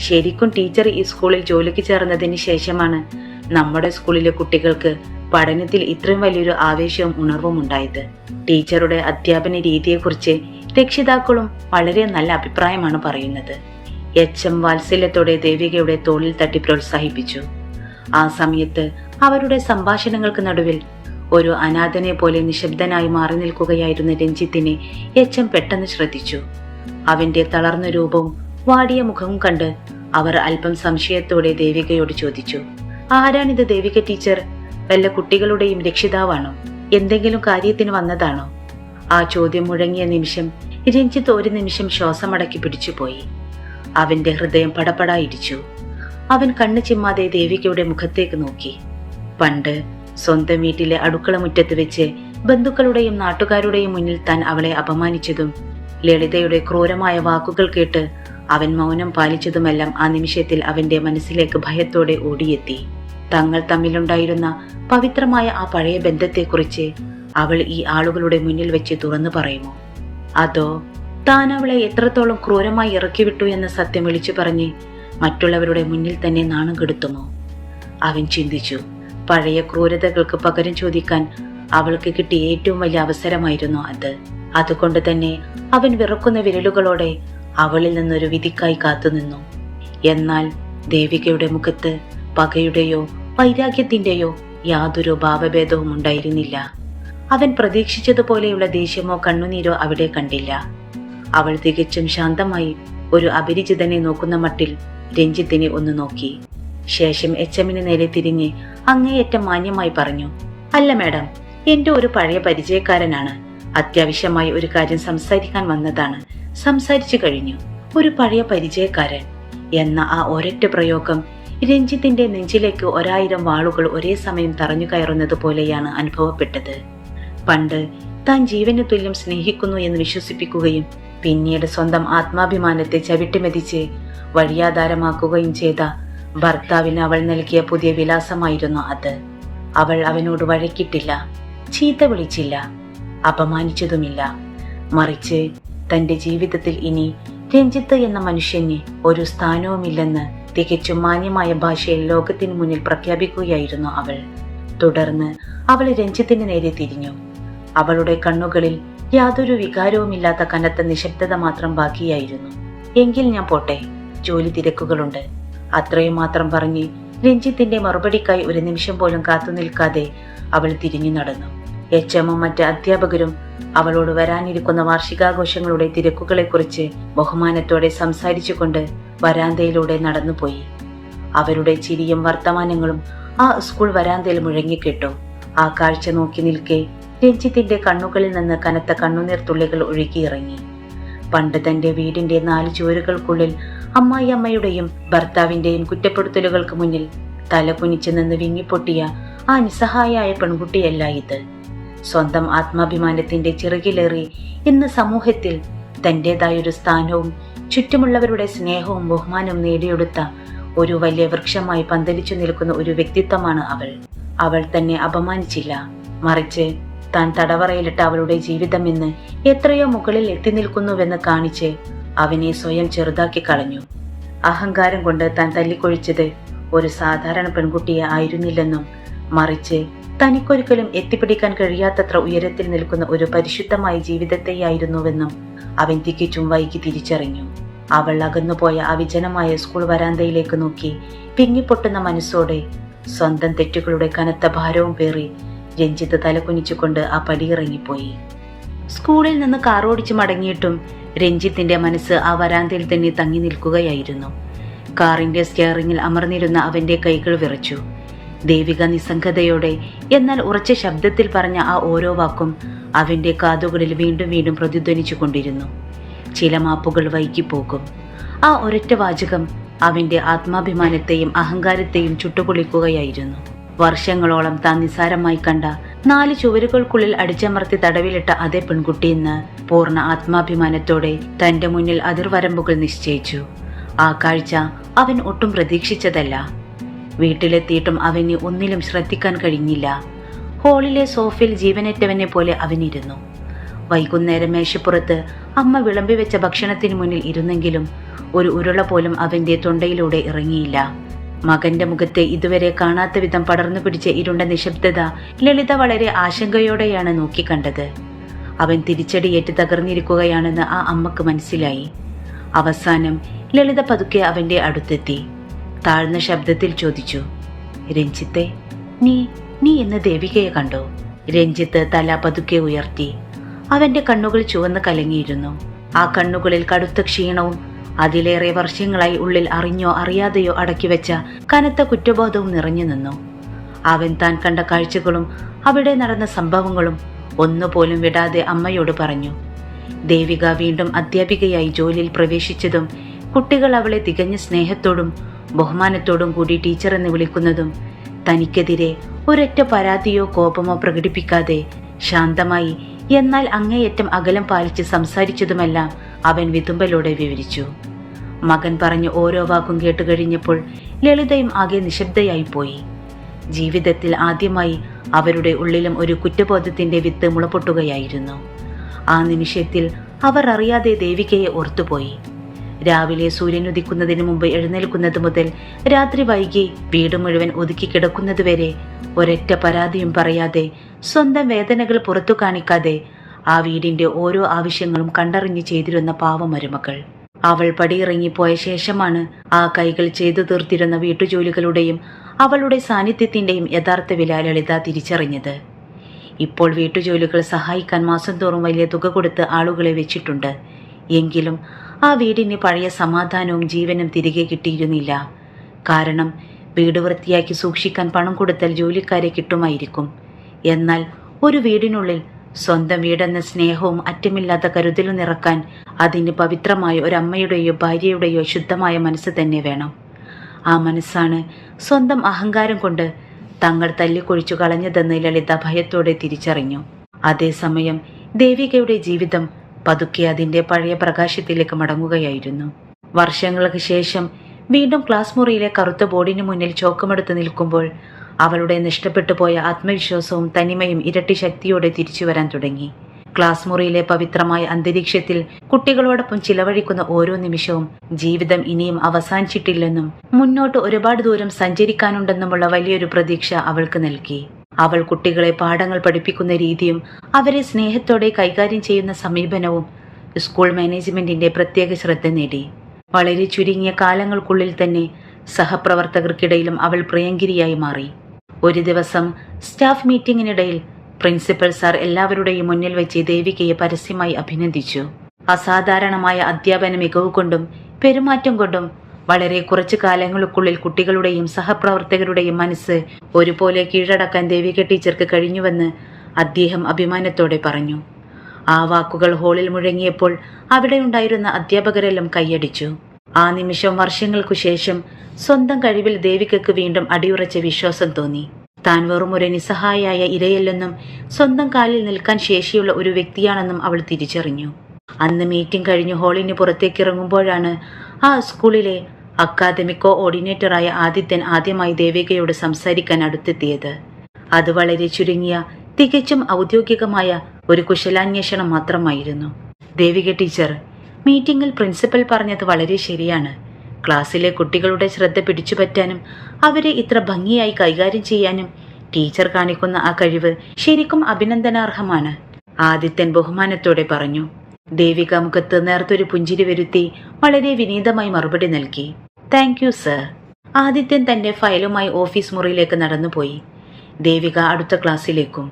ശരിക്കും ടീച്ചർ ഈ സ്കൂളിൽ ജോലിക്ക് ചേർന്നതിന് ശേഷമാണ് നമ്മുടെ സ്കൂളിലെ കുട്ടികൾക്ക് പഠനത്തിൽ ഇത്രയും വലിയൊരു ആവേശവും ഉണർവും ഉണ്ടായത്. ടീച്ചറുടെ അധ്യാപന രീതിയെക്കുറിച്ച് രക്ഷിതാക്കളും വളരെ നല്ല അഭിപ്രായമാണ് പറയുന്നത്. എച്ച്.എം വാത്സല്യത്തോടെ ദേവികയുടെ തോളിൽ തട്ടി പ്രോത്സാഹിപ്പിച്ചു. ആ സമയത്ത് അവരുടെ സംഭാഷണങ്ങൾക്ക് നടുവിൽ ഒരു അനാഥനെ പോലെ നിശബ്ദനായി മാറി നിൽക്കുകയായിരുന്ന രഞ്ജിത്തിനെ എച്ച്.എം പെട്ടെന്ന് ശ്രദ്ധിച്ചു. അവന്റെ തളർന്ന രൂപവും വാടിയ മുഖവും കണ്ട് അവർ അല്പം സംശയത്തോടെ ദേവികയോട് ചോദിച്ചു. ആരാണിത് ദേവിക ടീച്ചർ? വല്ല കുട്ടികളുടെയും രക്ഷിതാവാണോ? എന്തെങ്കിലും കാര്യത്തിന് വന്നതാണോ? ആ ചോദ്യം മുഴങ്ങിയ നിമിഷം രഞ്ജിത്ത് ഒരു നിമിഷം ശ്വാസമടക്കി പിടിച്ചുപോയി. അവന്റെ ഹൃദയം പടപടായിടിച്ചു. അവൻ കണ്ണു ചിമ്മാതെ ദേവികയുടെ മുഖത്തേക്ക് നോക്കി. പണ്ട് സ്വന്തം വീട്ടിലെ അടുക്കള മുറ്റത്ത് വെച്ച് ബന്ധുക്കളുടെയും നാട്ടുകാരുടെയും മുന്നിൽ താൻ അവളെ അപമാനിച്ചതും ലളിതയുടെ ക്രൂരമായ വാക്കുകൾ കേട്ട് അവൻ മൗനം പാലിച്ചതുമെല്ലാം ആ നിമിഷത്തിൽ അവന്റെ മനസ്സിലേക്ക് ഭയത്തോടെ ഓടിയെത്തി. തങ്ങൾ തമ്മിലുണ്ടായിരുന്ന പവിത്രമായ ആ പഴയ ബന്ധത്തെക്കുറിച്ച് അവൾ ഈ ആളുകളുടെ മുന്നിൽ വെച്ച് തുറന്നു പറയുമോ? അതോ താൻ അവളെ എത്രത്തോളം ക്രൂരമായി ഇറക്കിവിട്ടു എന്ന സത്യം വിളിച്ചു പറഞ്ഞ് മറ്റുള്ളവരുടെ മുന്നിൽ തന്നെ നാണം കെടുത്തുമോ? അവൻ ചിന്തിച്ചു. പഴയ ക്രൂരതകൾക്ക് പകരം ചോദിക്കാൻ അവൾക്ക് കിട്ടിയ ഏറ്റവും വലിയ അവസരമായിരുന്നു അത്. അതുകൊണ്ട് തന്നെ അവൻ വിറക്കുന്ന വിരലുകളോടെ അവളിൽ നിന്നൊരു വിധിക്കായി കാത്തുനിന്നു. എന്നാൽ ദേവികയുടെ മുഖത്ത് പകയുടെയോ വൈരാഗ്യത്തിന്റെയോ യാതൊരു ഭാവഭേദവും ഉണ്ടായിരുന്നില്ല. അവൻ പ്രതീക്ഷിച്ചതുപോലെയുള്ള ദേഷ്യമോ കണ്ണുനീരോ അവിടെ കണ്ടില്ല. അവൾ തികച്ചും ശാന്തമായി ഒരു അപരിചിതനെ നോക്കുന്ന മട്ടിൽ രഞ്ജിത്തിനെ ഒന്ന് നോക്കി. ശേഷം എച്ച്.എമ്മിന് നേരെ തിരിഞ്ഞ് അങ്ങേയറ്റം മാന്യമായി പറഞ്ഞു. അല്ല മാഡം, എന്റെ ഒരു പഴയ പരിചയക്കാരനാണ്. അത്യാവശ്യമായി ഒരു കാര്യം സംസാരിക്കാൻ വന്നതാണ്. സംസാരിച്ചു കഴിഞ്ഞു. ഒരു പഴയ പരിചയക്കാരൻ എന്ന ആ ഒരൊറ്റ പ്രയോഗം രഞ്ജിത്തിന്റെ നെഞ്ചിലേക്ക് 1000 വാളുകൾ ഒരേ സമയം തറഞ്ഞു കയറുന്നത് പോലെയാണ് അനുഭവപ്പെട്ടത്. പണ്ട് താൻ ജീവന് തുല്യം സ്നേഹിക്കുന്നു എന്ന് വിശ്വസിപ്പിക്കുകയും പിന്നീട് സ്വന്തം ആത്മാഭിമാനത്തെ ചവിട്ടിമെതിച്ച് വഴിയാധാരമാക്കുകയും ചെയ്ത ഭർത്താവിന് അവൾ നൽകിയ പുതിയ വിലാസമായിരുന്നു അത്. അവൾ അവനോട് വഴക്കിട്ടില്ല, ചീത്ത വിളിച്ചില്ല, അപമാനിച്ചതുമില്ല. മറിച്ച് തന്റെ ജീവിതത്തിൽ ഇനി രഞ്ജിത്ത് എന്ന മനുഷ്യന് ഒരു സ്ഥാനവുമില്ലെന്ന് തികച്ചും മാന്യമായ ഭാഷയിൽ ലോകത്തിന് മുന്നിൽ പ്രഖ്യാപിക്കുകയായിരുന്നു അവൾ. തുടർന്ന് അവൾ രഞ്ജിത്തിന് നേരെ തിരിഞ്ഞു. അവളുടെ കണ്ണുകളിൽ യാതൊരു വികാരവുമില്ലാത്ത കനത്ത നിശബ്ദത മാത്രം ബാക്കിയായിരുന്നു. എങ്കിൽ ഞാൻ പോട്ടെ, ജോലി തിരക്കുകളുണ്ട്. അത്രയും മാത്രം പറഞ്ഞ് രഞ്ജിത്തിന്റെ മറുപടിക്കായി ഒരു നിമിഷം പോലും കാത്തു നിൽക്കാതെ അവൾ തിരിഞ്ഞു നടന്നു. എച്ച്.എമ്മും മറ്റ് അധ്യാപകരും അവളോട് വരാനിരിക്കുന്ന വാർഷികാഘോഷങ്ങളുടെ തിരക്കുകളെക്കുറിച്ച് ബഹുമാനത്തോടെ സംസാരിച്ചുകൊണ്ട് വരാന്തയിലൂടെ നടന്നുപോയി. അവരുടെ ചിരിയും വർത്തമാനങ്ങളും ആ സ്കൂൾ വരാന്തയിൽ മുഴങ്ങിക്കെട്ടു. ആ കാഴ്ച നോക്കി നിൽക്കെ രഞ്ജിത്തിന്റെ കണ്ണുകളിൽ നിന്ന് കനത്ത കണ്ണുനീർ തുള്ളികൾ ഒഴുകിയിറങ്ങി. പണ്ട് തന്റെ വീടിന്റെ 4 ചുവരുകൾക്കുള്ളിൽ അമ്മായിയമ്മയുടെയും ഭർത്താവിന്റെയും കുറ്റപ്പെടുത്തലുകൾക്ക് മുന്നിൽ തല കുനിച്ചു നിന്ന് വിങ്ങിപ്പൊട്ടിയ ആ നിസ്സഹായായ പെൺകുട്ടിയല്ല ഇത്. സ്വന്തം ആത്മാഭിമാനത്തിന്റെ ചിറകിലേറി ഇന്ന് സമൂഹത്തിൽ തന്റേതായൊരു സ്ഥാനവും ചുറ്റുമുള്ളവരുടെ സ്നേഹവും ബഹുമാനവും നേടിയെടുത്ത ഒരു വലിയ വൃക്ഷമായി പന്തലിച്ചു നിൽക്കുന്ന ഒരു വ്യക്തിത്വമാണ് അവൾ. അവൾ തന്നെ അപമാനിച്ചില്ല, മറിച്ച് താൻ തടവറയിലിട്ട അവളുടെ ജീവിതം ഇന്ന് എത്രയോ മുകളിൽ എത്തി നിൽക്കുന്നുവെന്ന് കാണിച്ച് അവനെ സ്വയം ചെറുതാക്കി കളഞ്ഞു. അഹങ്കാരം കൊണ്ട് താൻ തല്ലിക്കൊഴിച്ചത് ഒരു സാധാരണ പെൺകുട്ടിയെ ആയിരുന്നില്ലെന്നും മറിച്ച് തനിക്കൊരിക്കലും എത്തിപ്പിടിക്കാൻ കഴിയാത്തത്ര ഉയരത്തിൽ നിൽക്കുന്ന ഒരു പരിശുദ്ധമായ ജീവിതത്തെയായിരുന്നുവെന്നും അവൻ തികച്ചും വൈകി തിരിച്ചറിഞ്ഞു. അവൾ അകന്നുപോയ ആ വിജനമായ സ്കൂൾ വരാന്തയിലേക്ക് നോക്കി പിങ്ങിപ്പൊട്ടുന്ന മനസ്സോടെ സ്വന്തം തെറ്റുകളുടെ കനത്ത ഭാരവും പേറി രഞ്ജിത്ത് തലകുനിച്ചുകൊണ്ട് ആ പടിയിറങ്ങിപ്പോയി. സ്കൂളിൽ നിന്ന് കാറോടിച്ച് മടങ്ങിയിട്ടും രഞ്ജിത്തിന്റെ മനസ്സ് ആ വരാന്തയിൽ തന്നെ തങ്ങി നിൽക്കുകയായിരുന്നു. കാറിന്റെ സ്റ്റിയറിംഗിൽ അമർന്നിരുന്ന അവന്റെ കൈകൾ വിറച്ചു. ദേവിക നിസ്സംഗതയോടെ എന്നാൽ ഉറച്ച ശബ്ദത്തിൽ പറഞ്ഞ ആ ഓരോ വാക്കും അവന്റെ കാതുകളിൽ വീണ്ടും വീണ്ടും പ്രതിധ്വനിച്ചു കൊണ്ടിരുന്നു. ചില മാപ്പുകൾ വൈകിപ്പോകും. ആ ഒരൊറ്റ വാചകം അവന്റെ ആത്മാഭിമാനത്തെയും അഹങ്കാരത്തെയും ചുട്ടുപൊളിക്കുകയായിരുന്നു. വർഷങ്ങളോളം താൻ നിസ്സാരമായി കണ്ട 4 ചുവരുകൾക്കുള്ളിൽ അടിച്ചമർത്തി തടവിലിട്ട അതേ പെൺകുട്ടി ഇന്ന് പൂർണ്ണ ആത്മാഭിമാനത്തോടെ തന്റെ മുന്നിൽ അതിർവരമ്പുകൾ നിശ്ചയിച്ചു. ആ കാഴ്ച അവൻ ഒട്ടും പ്രതീക്ഷിച്ചതല്ല. വീട്ടിലെത്തിയിട്ടും അവന് ഒന്നിലും ശ്രദ്ധിക്കാൻ കഴിഞ്ഞില്ല. ഹാളിലെ സോഫയിൽ ജീവനറ്റവനെ പോലെ അവനിരുന്നു. വൈകുന്നേരം മേശപ്പുറത്ത് അമ്മ വിളമ്പി വെച്ച ഭക്ഷണത്തിന് മുന്നിൽ ഇരുന്നെങ്കിലും ഒരു ഉരുള പോലും അവന്റെ തൊണ്ടയിലൂടെ ഇറങ്ങിയില്ല. മകന്റെ മുഖത്തെ ഇതുവരെ കാണാത്ത വിധം പടർന്നു പിടിച്ച ഇരുണ്ട നിശബ്ദത ലളിത വളരെ ആശങ്കയോടെയാണ് നോക്കിക്കണ്ടത്. അവൻ തിരിച്ചടിയേറ്റ് തകർന്നിരിക്കുകയാണെന്ന് ആ അമ്മക്ക് മനസ്സിലായി. അവസാനം ലളിത പതുക്കെ അവന്റെ അടുത്തെത്തി താഴ്ന്ന ശബ്ദത്തിൽ ചോദിച്ചു, രഞ്ജിത്തെ, നീ ഇന്ന് ദേവികയെ കണ്ടോ? രഞ്ജിത്ത് തല പതുക്കെ ഉയർത്തി. അവന്റെ കണ്ണുകൾ ചുവന്ന് കലങ്ങിയിരുന്നു. ആ കണ്ണുകളിൽ കടുത്ത ക്ഷീണവും അതിലേറെ വർഷങ്ങളായി ഉള്ളിൽ അറിഞ്ഞോ അറിയാതെയോ അടക്കിവെച്ച കനത്ത കുറ്റബോധവും നിറഞ്ഞു നിന്നു. അവൻ താൻ കണ്ട കാഴ്ചകളും അവിടെ നടന്ന സംഭവങ്ങളും ഒന്നുപോലും വിടാതെ അമ്മയോട് പറഞ്ഞു. ദേവിക വീണ്ടും അധ്യാപികയായി ജോലിയിൽ പ്രവേശിച്ചതും കുട്ടികൾ അവളെ തികഞ്ഞ സ്നേഹത്തോടും ബഹുമാനത്തോടും കൂടി ടീച്ചർ എന്ന് വിളിക്കുന്നതും തനിക്കെതിരെ ഒരൊറ്റ പരാതിയോ കോപമോ പ്രകടിപ്പിക്കാതെ ശാന്തമായി എന്നാൽ അങ്ങേയറ്റം അകലം പാലിച്ച് സംസാരിച്ചതുമെല്ലാം അവൻ വിതുമ്പലോടെ വിവരിച്ചു. മകൻ പറഞ്ഞു ഓരോ വാക്കും കേട്ടുകഴിഞ്ഞപ്പോൾ ലളിതയും ആകെ നിശബ്ദയായിപ്പോയി. ജീവിതത്തിൽ ആദ്യമായി അവരുടെ ഉള്ളിലും ഒരു കുറ്റബോധത്തിന്റെ വിത്ത് മുളപൊട്ടുകയായിരുന്നു. ആ നിമിഷത്തിൽ അവർ അറിയാതെ ദേവികയെ ഓർത്തുപോയി. രാവിലെ സൂര്യൻ ഉദിക്കുന്നതിന് മുമ്പ് എഴുന്നേൽക്കുന്നത് മുതൽ രാത്രി വൈകി വീട് മുഴുവൻ ഒതുക്കി കിടക്കുന്നതുവരെ ഒരൊറ്റ പരാതിയും പറയാതെ സ്വന്തം വേദനകൾ പുറത്തു കാണിക്കാതെ ആ വീടിന്റെ ഓരോ ആവശ്യങ്ങളും കണ്ടറിഞ്ഞ് ചെയ്തിരുന്ന പാവമരുമകൾ. അവൾ പടിയിറങ്ങിപ്പോയ ശേഷമാണ് ആ കൈകൾ ചെയ്തു തീർത്തിരുന്ന വീട്ടുജോലികളുടെയും അവളുടെ സാന്നിധ്യത്തിന്റെയും യഥാർത്ഥ വില ലളിത തിരിച്ചറിഞ്ഞത്. ഇപ്പോൾ വീട്ടുജോലികൾ സഹായിക്കാൻ മാസം തോറും വലിയ തുക കൊടുത്ത് ആളുകളെ വെച്ചിട്ടുണ്ട്. എങ്കിലും ആ വീടിന് പഴയ സമാധാനവും ജീവനും തിരികെ കിട്ടിയിരുന്നില്ല. കാരണം വീട് വൃത്തിയാക്കി സൂക്ഷിക്കാൻ പണം കൊടുത്താൽ ജോലിക്കാരെ കിട്ടുമായിരിക്കും. എന്നാൽ ഒരു വീടിനുള്ളിൽ സ്വന്തം വീടെന്ന സ്നേഹവും അറ്റമില്ലാത്ത കരുതലും നിറക്കാൻ അതിന് പവിത്രമായ ഒരമ്മയുടെയോ ഭാര്യയുടെയോ ശുദ്ധമായ മനസ്സ് തന്നെ വേണം. ആ മനസ്സാണ് സ്വന്തം അഹങ്കാരം കൊണ്ട് തങ്ങൾ തല്ലിക്കൊഴിച്ചു കളഞ്ഞതെന്ന് ലളിത ഭയത്തോടെ തിരിച്ചറിഞ്ഞു. അതേസമയം ദേവികയുടെ ജീവിതം പതുക്കെ അതിന്റെ പഴയ പ്രകാശത്തിലേക്ക് മടങ്ങുകയായിരുന്നു. വർഷങ്ങൾക്ക് ശേഷം വീണ്ടും ക്ലാസ് മുറിയിലെ കറുത്ത ബോർഡിന് മുന്നിൽ ചോക്കമെടുത്ത് നിൽക്കുമ്പോൾ അവളുടെ നഷ്ടപ്പെട്ടു പോയ ആത്മവിശ്വാസവും തനിമയും ഇരട്ടി ശക്തിയോടെ തിരിച്ചു വരാൻ തുടങ്ങി. ക്ലാസ് മുറിയിലെ പവിത്രമായ അന്തരീക്ഷത്തിൽ കുട്ടികളോടൊപ്പം ചിലവഴിക്കുന്ന ഓരോ നിമിഷവും ജീവിതം ഇനിയും അവസാനിച്ചിട്ടില്ലെന്നും മുന്നോട്ട് ഒരുപാട് ദൂരം സഞ്ചരിക്കാനുണ്ടെന്നുമുള്ള വലിയൊരു പ്രതീക്ഷ അവൾക്ക് നൽകി. അവൾ കുട്ടികളെ പാഠങ്ങൾ പഠിപ്പിക്കുന്ന രീതിയും അവരെ സ്നേഹത്തോടെ കൈകാര്യം ചെയ്യുന്ന സമീപനവും സ്കൂൾ മാനേജ്മെന്റിന്റെ പ്രത്യേക ശ്രദ്ധ നേടി. വളരെ ചുരുങ്ങിയ കാലങ്ങൾക്കുള്ളിൽ തന്നെ സഹപ്രവർത്തകർക്കിടയിലും അവൾ പ്രിയങ്കരിയായി മാറി. ഒരു ദിവസം സ്റ്റാഫ് മീറ്റിംഗിനിടയിൽ പ്രിൻസിപ്പൽ സാർ എല്ലാവരുടെയും മുന്നിൽ വെച്ച് ദേവികയെ പരസ്യമായി അഭിനന്ദിച്ചു. അസാധാരണമായ അധ്യാപന മികവ് കൊണ്ടും പെരുമാറ്റം കൊണ്ടും വളരെ കുറച്ചു കാലങ്ങൾക്കുള്ളിൽ കുട്ടികളുടെയും സഹപ്രവർത്തകരുടെയും മനസ്സ് ഒരുപോലെ കീഴടക്കാൻ ദേവിക ടീച്ചർക്ക് കഴിഞ്ഞുവെന്ന് അദ്ദേഹം അഭിമാനത്തോടെ പറഞ്ഞു. ആ വാക്കുകൾ ഹാളിൽ മുഴങ്ങിയപ്പോൾ അവിടെ ഉണ്ടായിരുന്ന അധ്യാപകരെല്ലാം കൈയടിച്ചു. ആ നിമിഷം വർഷങ്ങൾക്കു ശേഷം സ്വന്തം കഴിവിൽ ദേവികയ്ക്ക് വീണ്ടും അടിയുറച്ച വിശ്വാസം തോന്നി. താൻ വെറും ഒരു നിസ്സഹായായ ഇരയല്ലെന്നും സ്വന്തം കാലിൽ നിൽക്കാൻ ശേഷിയുള്ള ഒരു വ്യക്തിയാണെന്നും അവൾ തിരിച്ചറിഞ്ഞു. അന്ന് മീറ്റിംഗ് കഴിഞ്ഞ് ഹാളിന് പുറത്തേക്കിറങ്ങുമ്പോഴാണ് ആ സ്കൂളിലെ അക്കാദമിക് കോഓർഡിനേറ്ററായ ആദിത്യൻ ആദ്യമായി ദേവികയോട് സംസാരിക്കാൻ അടുത്തെത്തിയത്. അത് വളരെ ചുരുങ്ങിയ തികച്ചും ഔദ്യോഗികമായ ഒരു കുശലാന്വേഷണം മാത്രമായിരുന്നു. ദേവിക ടീച്ചർ, മീറ്റിംഗിൽ പ്രിൻസിപ്പൽ പറഞ്ഞത് വളരെ ശരിയാണ്. ക്ലാസ്സിലെ കുട്ടികളുടെ ശ്രദ്ധ പിടിച്ചുപറ്റാനും അവരെ ഇത്ര ഭംഗിയായി കൈകാര്യം ചെയ്യാനും ടീച്ചർ കാണിക്കുന്ന ആ കഴിവ് ശരിക്കും അഭിനന്ദനാർഹമാണ്. ആദിത്യൻ ബഹുമാനത്തോടെ പറഞ്ഞു. ദേവിക മുഖത്ത് നേർത്തൊരു പുഞ്ചിരി വരുത്തി വളരെ വിനീതമായി മറുപടി നൽകി. Thank you sir. ആദിത്യൻ തന്റെ ഫയലുമായി ഓഫീസ് മുറിയിലേക്ക് നടന്നുപോയി. ദേവിക അടുത്ത ക്ലാസ്സിലേക്കും.